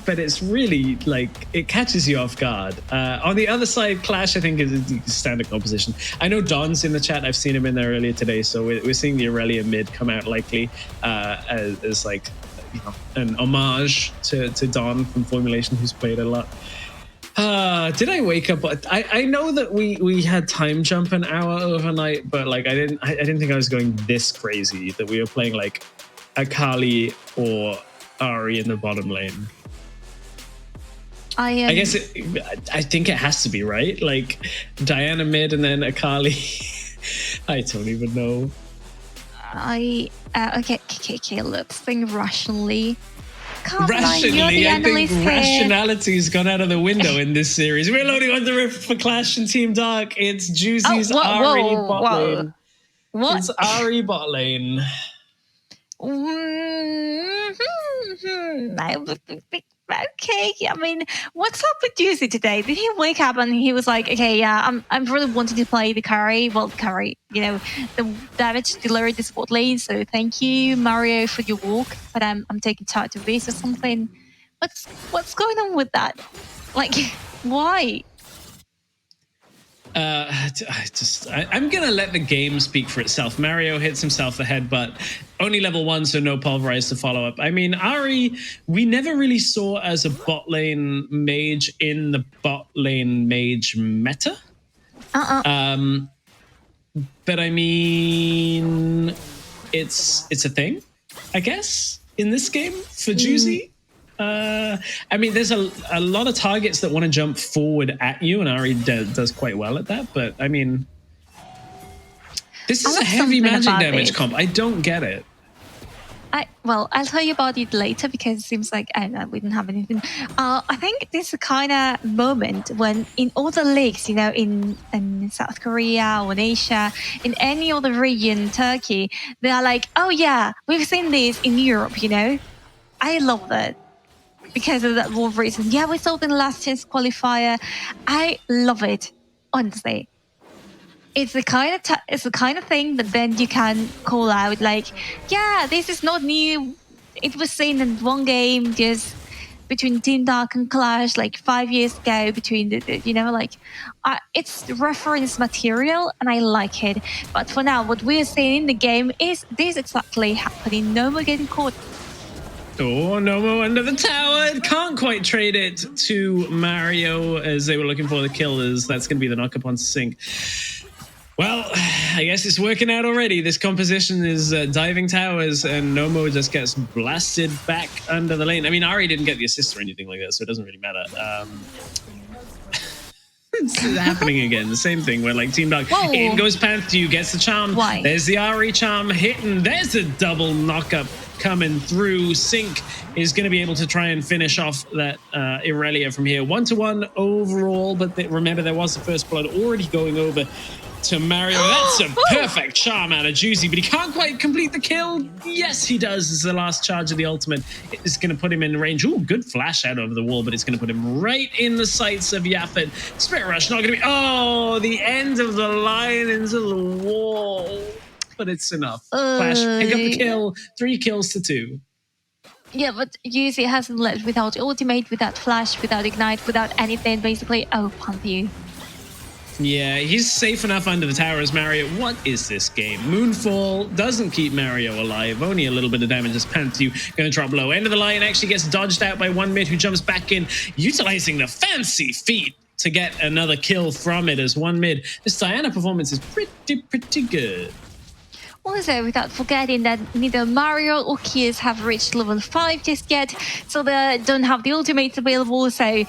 But it's really like it catches you off guard. On the other side, Clash I think is a standard composition. I know Don's in the chat. I've seen him in there earlier today, so we're seeing the Aurelia mid come out likely as like an homage to Don from Formulation, who's played a lot. Did I wake up? I know that we had time jump an hour overnight, but like I didn't think I was going this crazy that we were playing like Akali or Ari in the bottom lane. I guess I think it has to be, right? Like Diana mid and then Akali. I don't even know. Okay, let's think rationally. Rationally, I think rationality's gone out of the window in this series. We're loading on the rift for Clash and Team Dark. It's Juicy's Ari bot lane. What? It's Ari bot lane. Okay, I mean, what's up with Juicy today? Did he wake up and he was like, okay, yeah, I'm really wanting to play the carry. Well, carry, you know, the damage dealer this bot lane. So thank you, Mario, for your walk. But I'm taking charge of this or something. What's going on with that? Like, why? I'm gonna let the game speak for itself. Mario hits himself the head, but only level 1, so no pulverize to follow up. I mean, Ari, we never really saw as a bot lane mage in the bot lane mage meta. But I mean, it's a thing, I guess, in this game for Juicy. I mean, there's a lot of targets that want to jump forward at you, and Ari does quite well at that. But I mean, this is a heavy magic damage comp. I don't get it. Well, I'll tell you about it later because it seems like we didn't have anything. I think this is a kind of moment when in other leagues, you know, in South Korea or in Asia, in any other region, Turkey, they are like, oh yeah, we've seen this in Europe, you know. I love that. Because of that one reason. Yeah, we saw it in the last chance qualifier. I love it, honestly. It's the kind of thing that then you can call out like, yeah, this is not new. It was seen in one game just between Team Dark and Clash like 5 years ago. Between the you know, like it's reference material, and I like it. But for now, what we're seeing in the game is this exactly happening. No more getting caught. Oh, Nomo under the tower. Can't quite trade it to Mario as they were looking for the killers. That's going to be the knock upon Sync. Well, I guess it's working out already. This composition is diving towers, and Nomo just gets blasted back under the lane. I mean, Ari didn't get the assist or anything like that, so it doesn't really matter. It's happening again. The same thing where like Team Dark in goes Panther, gets the charm. Why? There's the Ari charm hitting. There's a double knockup coming through. Sync is going to be able to try and finish off that Irelia from here. 1-1 overall, but remember there was the first blood already going over to Mario. That's a perfect charm out of Juicy, but he can't quite complete the kill. Yes, he does. It's the last charge of the ultimate. It's going to put him in range. Ooh, good flash out over the wall, but it's going to put him right in the sights of Yaphet. Spirit Rush not going to be... Oh, the end of the line into the wall. But it's enough. Clash, pick up the kill. 3 kills to 2. Yeah, but Juicy hasn't left without ultimate, without flash, without ignite, without anything, basically. Oh, pump you. Yeah, he's safe enough under the tower as Mario. What is this game? Moonfall doesn't keep Mario alive. Only a little bit of damage as Panther going to drop low. End of the line actually gets dodged out by one mid who jumps back in, utilizing the fancy feat to get another kill from it as one mid. This Diana performance is pretty good. Also, without forgetting that neither Mario or Kiers have reached level 5 just yet, so they don't have the ultimates available. So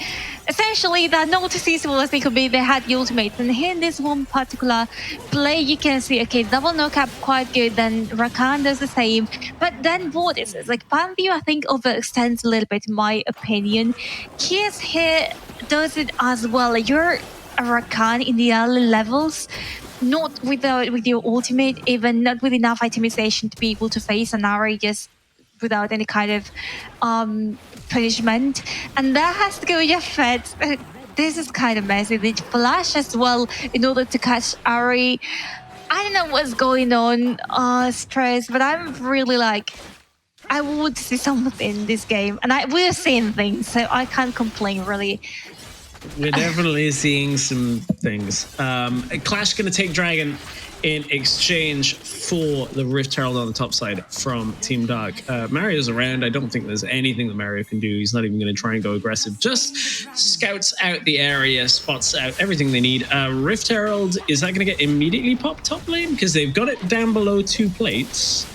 essentially, they're not as useful as they could be. They had the ultimates, and here in this one particular play, you can see, okay, double knock-up quite good. Then Rakan does the same, but then what is it? Like Pantheon, I think overextends a little bit, in my opinion. Kiers here does it as well. You're a Rakan in the early levels. Not with your ultimate, even not with enough itemization to be able to face an Ari just without any kind of punishment. And that has to go Yaphet. This is kind of messy. The flash as well in order to catch Ari. I don't know what's going on, Stress, but I'm really like, I would see something in this game. And we're seeing things, so I can't complain really. We're definitely seeing some things. Clash going to take Dragon in exchange for the Rift Herald on the top side from Team Dark. Mario's around. I don't think there's anything that Mario can do. He's not even going to try and go aggressive. Just scouts out the area, spots out everything they need. Rift Herald, is that going to get immediately popped top lane? Because they've got it down below 2 plates.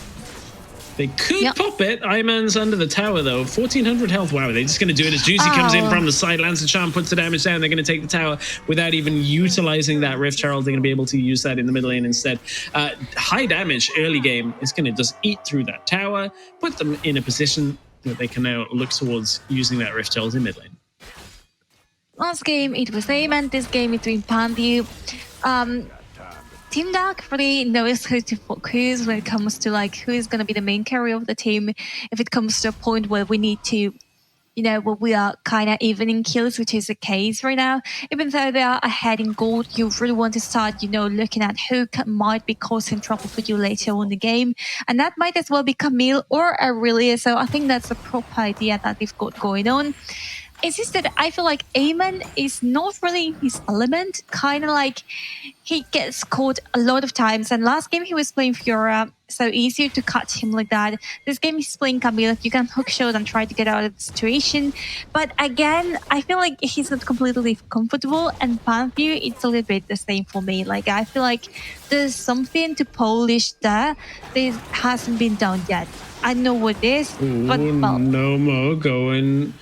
They could pop it. Iman's under the tower, though. 1,400 health. Wow, they're just going to do it as Juicy comes in from the side. Lands the charm, puts the damage down. They're going to take the tower without even utilizing that Rift Herald. They're going to be able to use that in the mid lane instead. High damage early game is going to just eat through that tower, put them in a position that they can now look towards using that Rift Herald in mid lane. Last game, it was Amen. This game, it's been Panthew. Team Dark really knows who to focus when it comes to like who is going to be the main carrier of the team. If it comes to a point where we need to, where we are kind of even in kills, which is the case right now. Even though they are ahead in gold, you really want to start, looking at who might be causing trouble for you later on in the game. And that might as well be Camille or Aurelia. So I think that's a proper idea that they've got going on. It's just that I feel like Amen is not really his element. Kind of like he gets caught a lot of times. And last game he was playing Fiora, so easier to catch him like that. This game he's playing Camille. You can hook shot and try to get out of the situation. But again, I feel like he's not completely comfortable. And Panthew, it's a little bit the same for me. Like I feel like there's something to polish there that hasn't been done yet. I know what it is, but well. No more going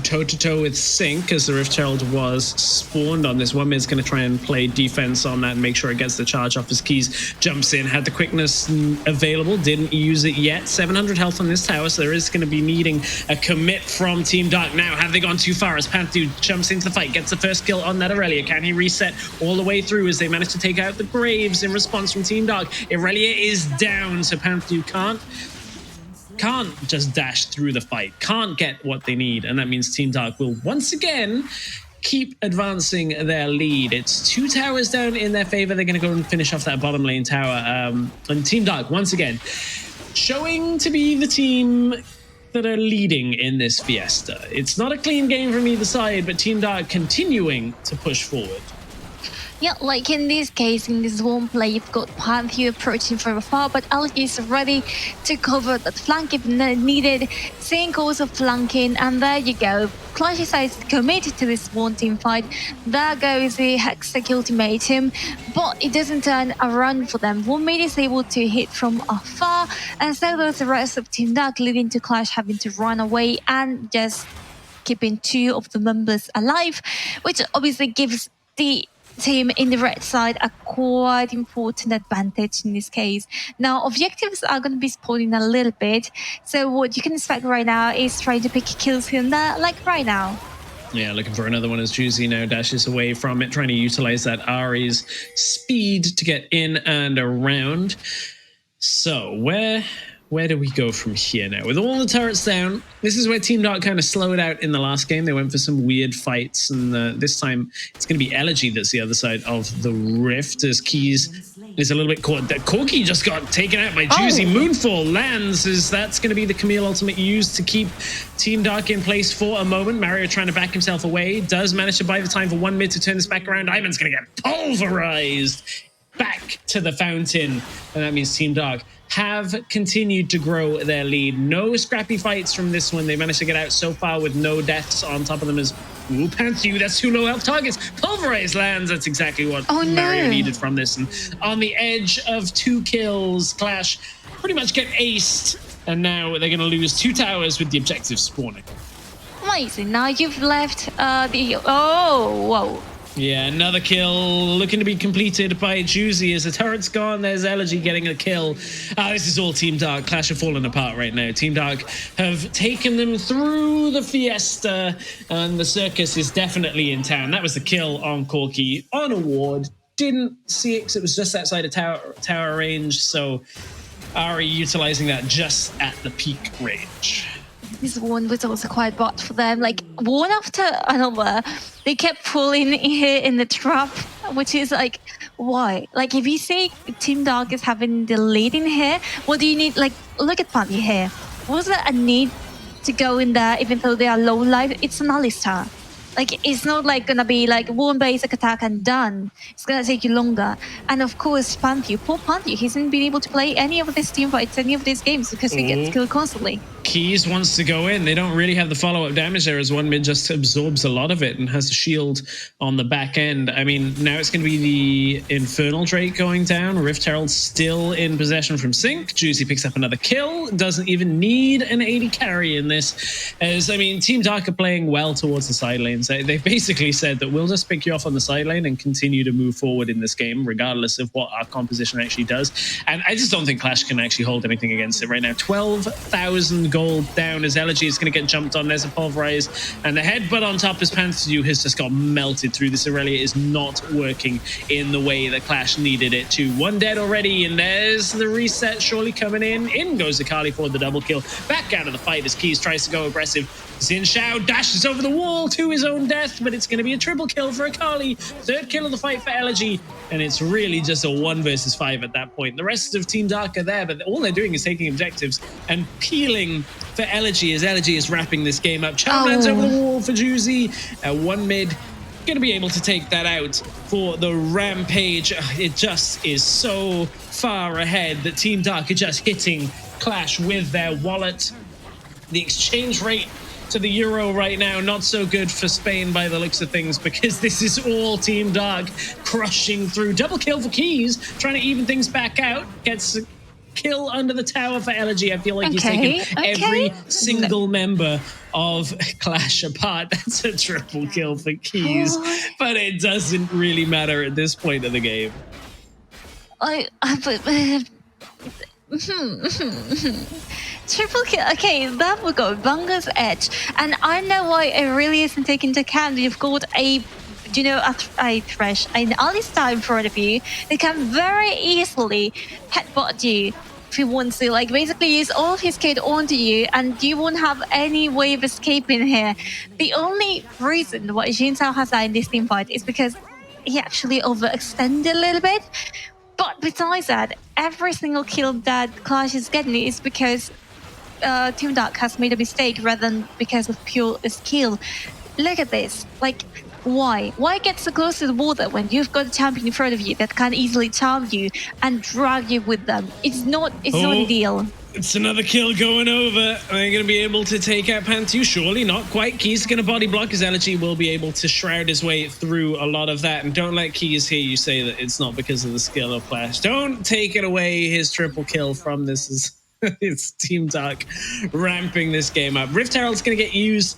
toe-to-toe with Sync as the Rift Herald was spawned on this. 1 minute's going to try and play defense on that and make sure it gets the charge off his keys. Jumps in, had the quickness available, didn't use it yet. 700 health on this tower, so there is going to be needing a commit from Team Dark. Now, have they gone too far as Panthew jumps into the fight, gets the first kill on that Aurelia? Can he reset all the way through as they manage to take out the Graves in response from Team Dark? Aurelia is down, so Panthew can't just dash through the fight, can't get what they need, and that means Team Dark will once again keep advancing their lead. It's 2 towers down in their favor. They're going to go and finish off that bottom lane tower, and Team Dark once again showing to be the team that are leading in this fiesta. It's not a clean game from either side, but Team Dark continuing to push forward. Yeah, like in this case, in this one play, you've got Panthew approaching from afar, but LG is ready to cover that flank if needed. Sync also flanking, and there you go. Clash decides to commit to this one team fight. There goes the Hextech ultimatum, but it doesn't turn around for them. 1 minute is able to hit from afar, and so does the rest of Team Dark, leading to Clash having to run away and just keeping 2 of the members alive, which obviously gives the team in the red side a quite important advantage in this case. Now, objectives are going to be spawning a little bit, so what you can expect right now is trying to pick kills here and there, like right now. Yeah, looking for another one as Juicy now dashes away from it, trying to utilize that Ari's speed to get in and around. So, where do we go from here now? With all the turrets down, this is where Team Dark kind of slowed out in the last game. They went for some weird fights, and this time it's going to be Elegy that's the other side of the rift, as Keys is a little bit caught. Corki just got taken out by Juicy. Moonfall lands, as that's going to be the Camille ultimate used to keep Team Dark in place for a moment. Mario trying to back himself away, does manage to buy the time for 1 mid to turn this back around. Ivan's going to get pulverized back to the fountain, and that means Team Dark have continued to grow their lead. No scrappy fights from this one. They managed to get out so far with no deaths on top of them as Panthew, that's 2 low health targets. Pulverize lands, that's exactly what Mario needed from this. And on the edge of 2 kills, Clash pretty much get aced, and now they're going to lose 2 towers with the objective spawning. Amazing. Now you've left whoa. Yeah, another kill looking to be completed by Juicy as the turret's gone. There's Elegy getting a kill. This is all Team Dark. Clash are falling apart right now. Team Dark have taken them through the fiesta, and the circus is definitely in town. That was the kill on Corki on a ward. Didn't see it because it was just outside of tower range, so Ari utilizing that just at the peak range. This one was also quite bad for them. Like, one after another, they kept pulling here in the trap, which is like, why? Like, if you say Team Dark is having the lead in here, what do you need? Like, look at Panthew here. Was there a need to go in there even though they are low life? It's an Alistar. Like, it's not like gonna be like one basic attack and done. It's gonna take you longer. And of course, Panthew, poor Panthew, he hasn't been able to play any of these team fights, any of these games because he gets killed constantly. Keys wants to go in. They don't really have the follow-up damage there, as one mid just absorbs a lot of it and has a shield on the back end. I mean, now it's going to be the Infernal Drake going down. Rift Herald still in possession from Sync. Juicy picks up another kill. Doesn't even need an 80 carry in this. As, I mean, Team Dark are playing well towards the side lanes. They've basically said that we'll just pick you off on the side lane and continue to move forward in this game, regardless of what our composition actually does. And I just don't think Clash can actually hold anything against it right now. 12,000 gold down as Elegy is going to get jumped on. There's a pulverize, and the headbutt on top as Panthew has just got melted through. This Aurelia is not working in the way that Clash needed it to. One dead already, and there's the reset surely coming in. In goes Akali for the double kill. Back out of the fight as Keys tries to go aggressive. Xin Shao dashes over the wall to his own death, but it's going to be a triple kill for Akali. Third kill of the fight for Elegy, and it's really just a 1 versus 5 at that point. The rest of Team Dark are there, but all they're doing is taking objectives and peeling for Elegy as Elegy is wrapping this game up. Charman's over the wall for Juicy. One mid going to be able to take that out for the Rampage. It just is so far ahead that Team Dark are just hitting Clash with their wallet. The exchange rate to the euro right now, not so good for Spain by the looks of things, because this is all Team Dark crushing through. Double kill for Keys, trying to even things back out. Gets a kill under the tower for Elegy. I feel like he's taken every single member of Clash apart. That's a triple kill for Keys, but it doesn't really matter at this point of the game. Triple kill. Okay, that would go Bunga's Edge, and I know why it really isn't taken into account. You've got a Thresh, an Alistar in front of you. They can very easily headbutt you if he wants to, like basically use all of his kit onto you, and you won't have any way of escaping here. The only reason why Xin Zhao has that in this team fight is because he actually overextended a little bit. But besides that, every single kill that Clash is getting is because Team Dark has made a mistake rather than because of pure skill. Look at this. Like, why? Why get so close to the water when you've got a champion in front of you that can easily charm you and drag you with them? It's not ideal. It's another kill going over. Are they going to be able to take out Panthew? Surely not quite. Keys is going to body block his Elegy. Will be able to shroud his way through a lot of that. And don't let Keys hear you say that it's not because of the skill of Clash. Don't take it away, his triple kill from this. It's Team Dark ramping this game up. Rift Herald's going to get used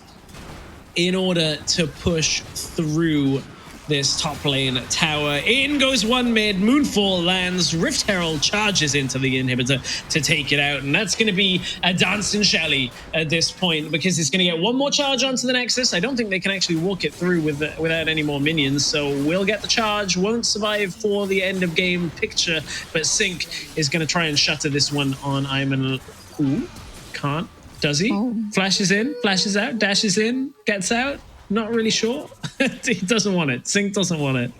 in order to push through this top lane tower. In goes one mid, Moonfall lands, Rift Herald charges into the inhibitor to take it out, and that's going to be a dancing Shelly at this point, because it's going to get one more charge onto the Nexus. I don't think they can actually walk it through without any more minions, so we'll get the charge, won't survive for the end of game picture, but Sync is going to try and shutter this one on Iman. Ooh, can't. Does he? Flashes in, flashes out, dashes in, gets out. Not really sure. He doesn't want it. Sync doesn't want it.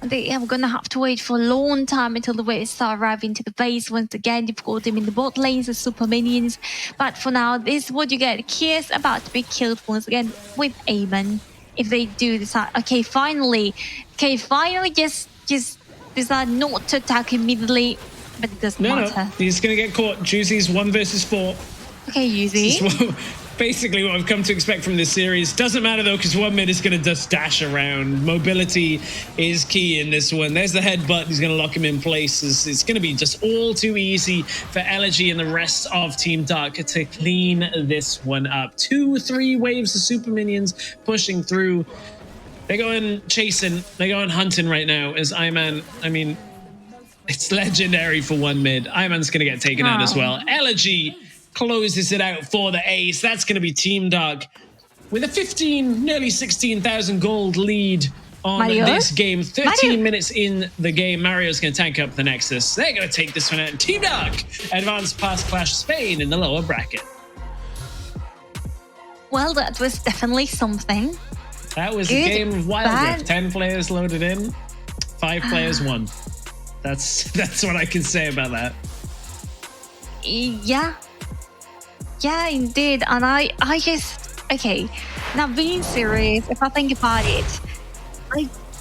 We're going to have to wait for a long time until the waves start arriving to the base. Once again, you've got them in the bot lanes as super minions. But for now, this is what you get. Kier's about to be killed once again with Aemon. If they do decide, finally, just decide not to attack immediately. But it doesn't matter. No, he's going to get caught. Juicy's 1 versus 4. Okay, Yuzi. Basically what I've come to expect from this series. Doesn't matter though, because one mid is going to just dash around. Mobility is key in this one. There's the headbutt. He's going to lock him in place. It's going to be just all too easy for Elegy and the rest of Team Dark to clean this one up. 2-3 waves of super minions pushing through. They're going chasing. They're going hunting right now as Iman. I mean, it's legendary for one mid. Iman's going to get taken out as well. Elegy closes it out for the ace. That's going to be Team Dark with a nearly 16,000 gold lead on this game. 13 minutes in the game. Mario's going to tank up the Nexus. They're going to take this one out. Team Dark advance past Clash Spain in the lower bracket. Well, that was definitely something. That was a game of Wild Rift. 10 players loaded in, 5 players won. That's what I can say about that. Yeah, indeed. And I just, okay, Now, being serious, if I think about it,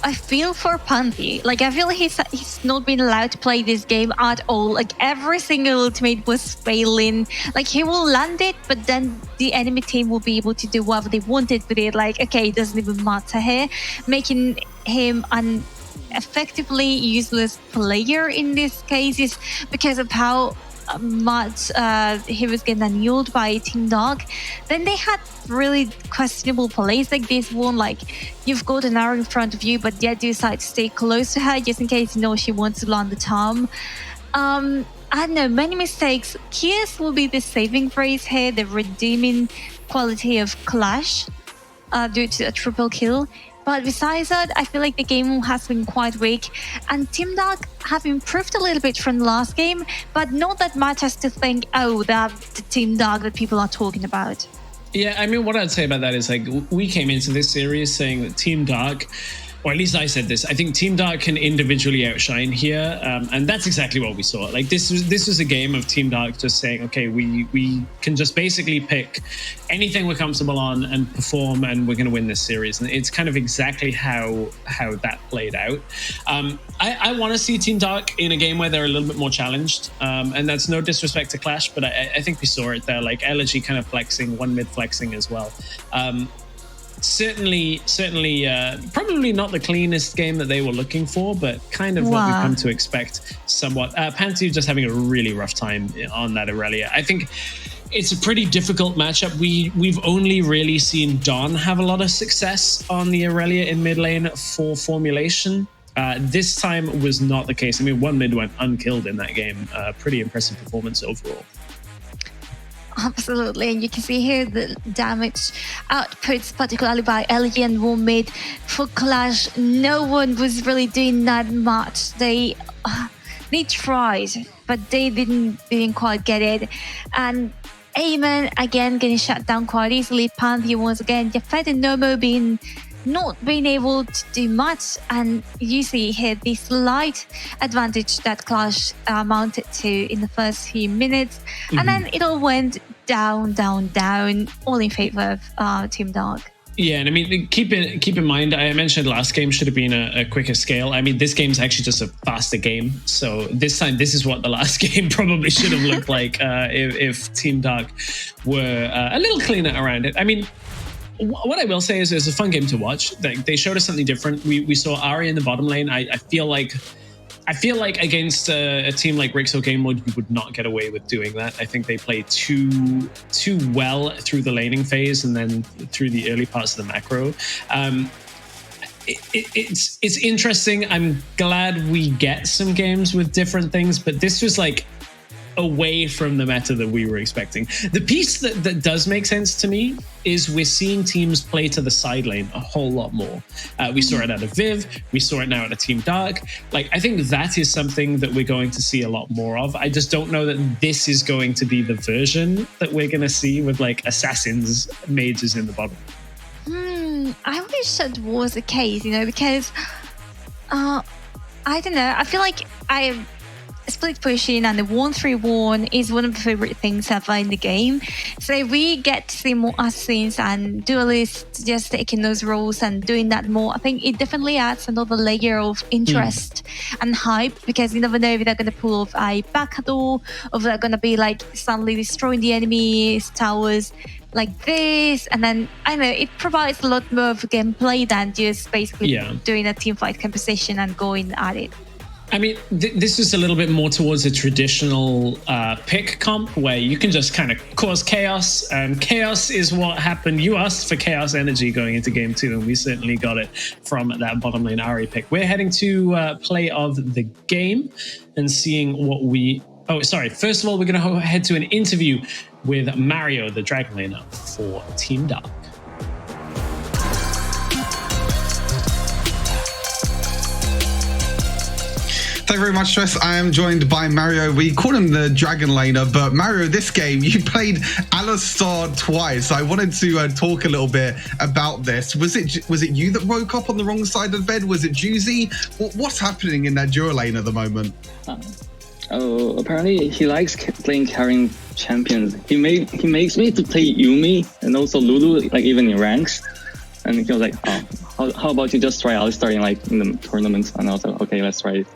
I feel for Panthi. Like, I feel like he's not been allowed to play this game at all. Like, every single ultimate was failing. Like, he will land it, but then the enemy team will be able to do whatever they wanted with it. Like, okay, it doesn't even matter here, making him an effectively useless player in this case is because of how much he was getting annulled by Team Dog. Then they had really questionable plays like this one, like you've got an arrow in front of you, but yet you decide to stay close to her just in case you know she wants to land the charm. I don't know, many mistakes. QLS will be the saving phrase here, the redeeming quality of Clash due to a triple kill. But besides that, I feel like the game has been quite weak, and Team Dark have improved a little bit from the last game, but not that much as to think, oh, that's the Team Dark that people are talking about. Yeah, I mean, what I'd say about that is, like, we came into this series saying that Team Dark, or at least I said this, I think Team Dark can individually outshine here, and that's exactly what we saw. Like, this was a game of Team Dark just saying, okay, we can just basically pick anything we're comfortable on and perform, and we're going to win this series. And it's kind of exactly how that played out. I want to see Team Dark in a game where they're a little bit more challenged, and that's no disrespect to Clash, but I think we saw it there, like Elegy kind of flexing, one mid flexing as well. Certainly, probably not the cleanest game that they were looking for, but kind of what we've come to expect somewhat. Pantheon just having a really rough time on that Aurelia. I think it's a pretty difficult matchup. We've only really seen Dawn have a lot of success on the Aurelia in mid lane for formulation. This time was not the case. I mean, one mid went unkilled in that game. Pretty impressive performance overall. Absolutely, and you can see here the damage outputs, particularly by Elegy and one mid. For Clash, no one was really doing that much. They tried, but they didn't quite get it. And Aemon again getting shut down quite easily. Pantheon once again. Jafet and Nomo not being able to do much, and you see here the slight advantage that Clash mounted to in the first few minutes, and then it all went down, all in favor of Team Dark. Yeah, and I mean, keep in mind, I mentioned last game should have been a quicker scale. I mean, this game's actually just a faster game. So this time, this is what the last game probably should have looked like if Team Dark were a little cleaner around it. I mean, what I will say is it's a fun game to watch. They showed us something different. We saw Ahri in the bottom lane. I feel like against a team like WREC or Game Mode, you would not get away with doing that. I think they play too well through the laning phase and then through the early parts of the macro. It's interesting. I'm glad we get some games with different things, but this was like away from the meta that we were expecting. The piece that does make sense to me is we're seeing teams play to the side lane a whole lot more. We saw it out of Viv, we saw it now at a Team Dark. Like, I think that is something that we're going to see a lot more of. I just don't know that this is going to be the version that we're going to see with like assassins, mages in the bottom. I wish that was the case, because I don't know. I feel like split pushing and the 1-3-1 is one of the favorite things ever in the game. So we get to see more assassins and duelists just taking those roles and doing that more. I think it definitely adds another layer of interest and hype, because you never know if they're going to pull off a backdoor, or if they're going to be like suddenly destroying the enemy's towers like this. And then I know it provides a lot more of gameplay than just basically doing a team fight composition and going at it. I mean, this is a little bit more towards a traditional pick comp where you can just kind of cause chaos, and chaos is what happened. You asked for chaos energy going into game 2, and we certainly got it from that bottom lane Ahri pick. We're heading to play of the game and seeing what we... Oh, sorry. First of all, we're going to head to an interview with Mario, the Dragon Laner for Team Dark. Thank you very much, Stress. I am joined by Mario. We call him the Dragon Laner, but Mario, this game, you played Alistar twice. I wanted to talk a little bit about this. Was it you that woke up on the wrong side of the bed? Was it Juicy? What's happening in that duo lane at the moment? Oh, apparently he likes playing carrying champions. He makes me to play Yumi and also Lulu, like even in ranks. And he was like, "Oh, how about you just try Alistar in the tournament?" And I was like, "Okay, let's try it."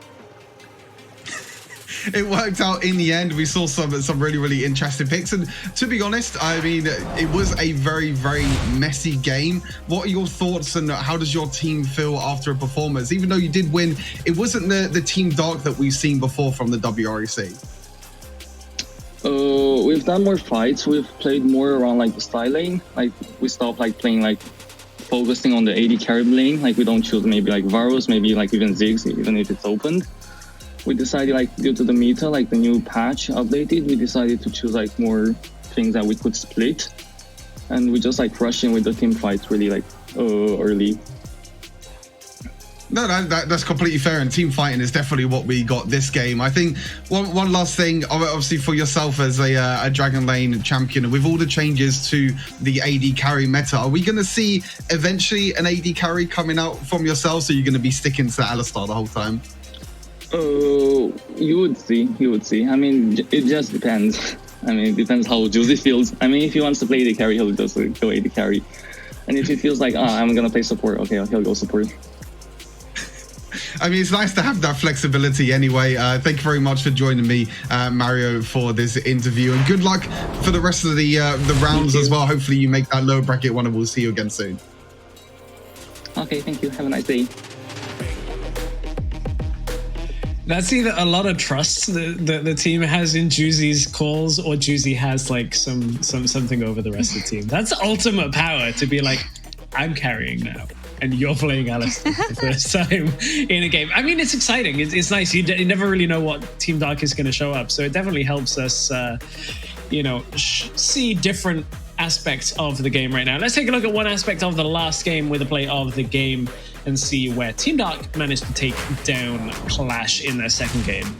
It worked out in the end. We saw some really interesting picks, and to be honest, I mean, it was a very messy game. What are your thoughts, and how does your team feel after a performance? Even though you did win, it wasn't the Team Dark that we've seen before from the WREC. We've done more fights. We've played more around like the side lane. Like we stopped like playing like focusing on the AD carry lane. Like we don't choose maybe like Varus, maybe like even Ziggs, even if it's opened. We decided, like, due to the meta, like the new patch updated, we decided to choose like more things that we could split, and we just like rush in with the team fights really like early. No, that's completely fair, and team fighting is definitely what we got this game. I think one last thing, obviously for yourself as a Dragon Lane champion, with all the changes to the AD carry meta, are we going to see eventually an AD carry coming out from yourself, or are you going to be sticking to Alistar the whole time? You would see. I mean, it just depends. I mean, it depends how Juicy feels. I mean, if he wants to play AD carry, he'll just go AD carry. And if he feels like, I'm gonna play support, okay, he'll go support. I mean, it's nice to have that flexibility anyway. Thank you very much for joining me, Mario, for this interview. And good luck for the rest of the rounds as well. Hopefully you make that lower bracket one, and we'll see you again soon. Okay, thank you. Have a nice day. That's either a lot of trust the team has in Juicy's calls, or Juicy has like something over the rest of the team. That's ultimate power, to be like, I'm carrying now, and you're playing Alistar for the first time in a game. I mean, it's exciting. It's nice. You never really know what Team Dark is going to show up, so it definitely helps us, see different aspects of the game right now. Let's take a look at one aspect of the last game with a play of the game and see where Team Dark managed to take down Clash in their second game.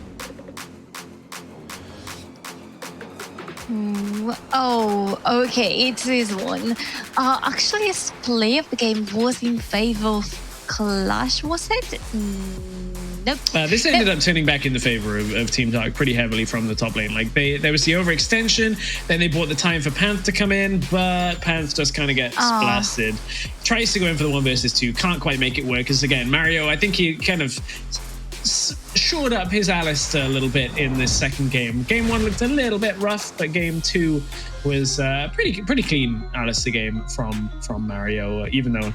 Oh, okay, it is one. Actually, his play of the game was in favor of Clash, was it? Nope. This ended up turning back in the favor of Team Dark pretty heavily from the top lane. Like there was the overextension, then they bought the time for Panth to come in, but Panth just kind of gets blasted. Tries to go in for the 1 versus 2, can't quite make it work. Because again, Mario, I think he kind of shored up his Alistar a little bit in this second game. Game 1 looked a little bit rough, but game 2 was pretty clean Alistar game from Mario, even though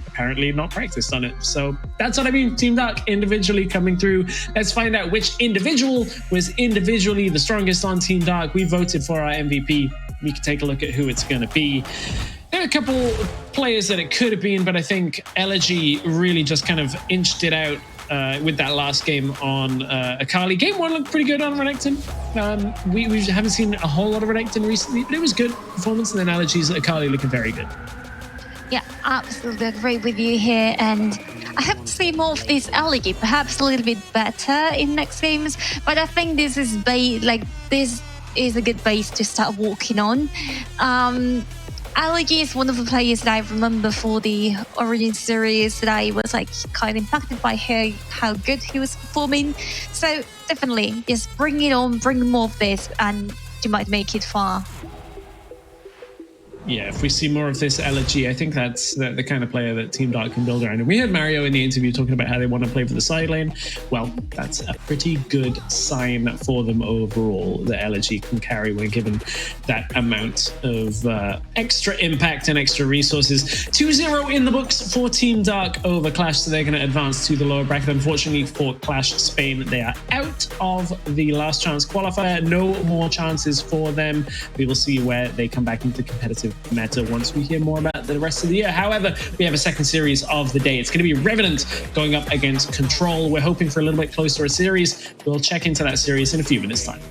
apparently not practiced on it. So that's what I mean. Team Dark individually coming through. Let's find out which individual was individually the strongest on Team Dark. We voted for our MVP. We can take a look at who it's going to be. There are a couple players that it could have been, but I think Elegy really just kind of inched it out with that last game on Akali. Game 1 looked pretty good on Renekton. We haven't seen a whole lot of Renekton recently, but it was good performance. And then Elegy's Akali looking very good. Yeah, absolutely agree with you here, and I hope to see more of this Elegy, perhaps a little bit better in next games. But I think this is a good base to start walking on. Elegy is one of the players that I remember for the Origin series that I was like kind of impacted by how good he was performing. So definitely, just bring it on, bring more of this, and you might make it far. Yeah, if we see more of this Elegy, I think that's the kind of player that Team Dark can build around. And we had Mario in the interview talking about how they want to play for the side lane. Well, that's a pretty good sign for them overall that Elegy can carry when given that amount of extra impact and extra resources. 2-0 in the books for Team Dark over Clash, so they're going to advance to the lower bracket. Unfortunately for Clash Spain, they are out of the last chance qualifier. No more chances for them. We will see where they come back into competitive meta once we hear more about the rest of the year. However, we have a second series of the day. It's going to be Revenant going up against Control. We're hoping for a little bit closer a series. We'll check into that series in a few minutes' time.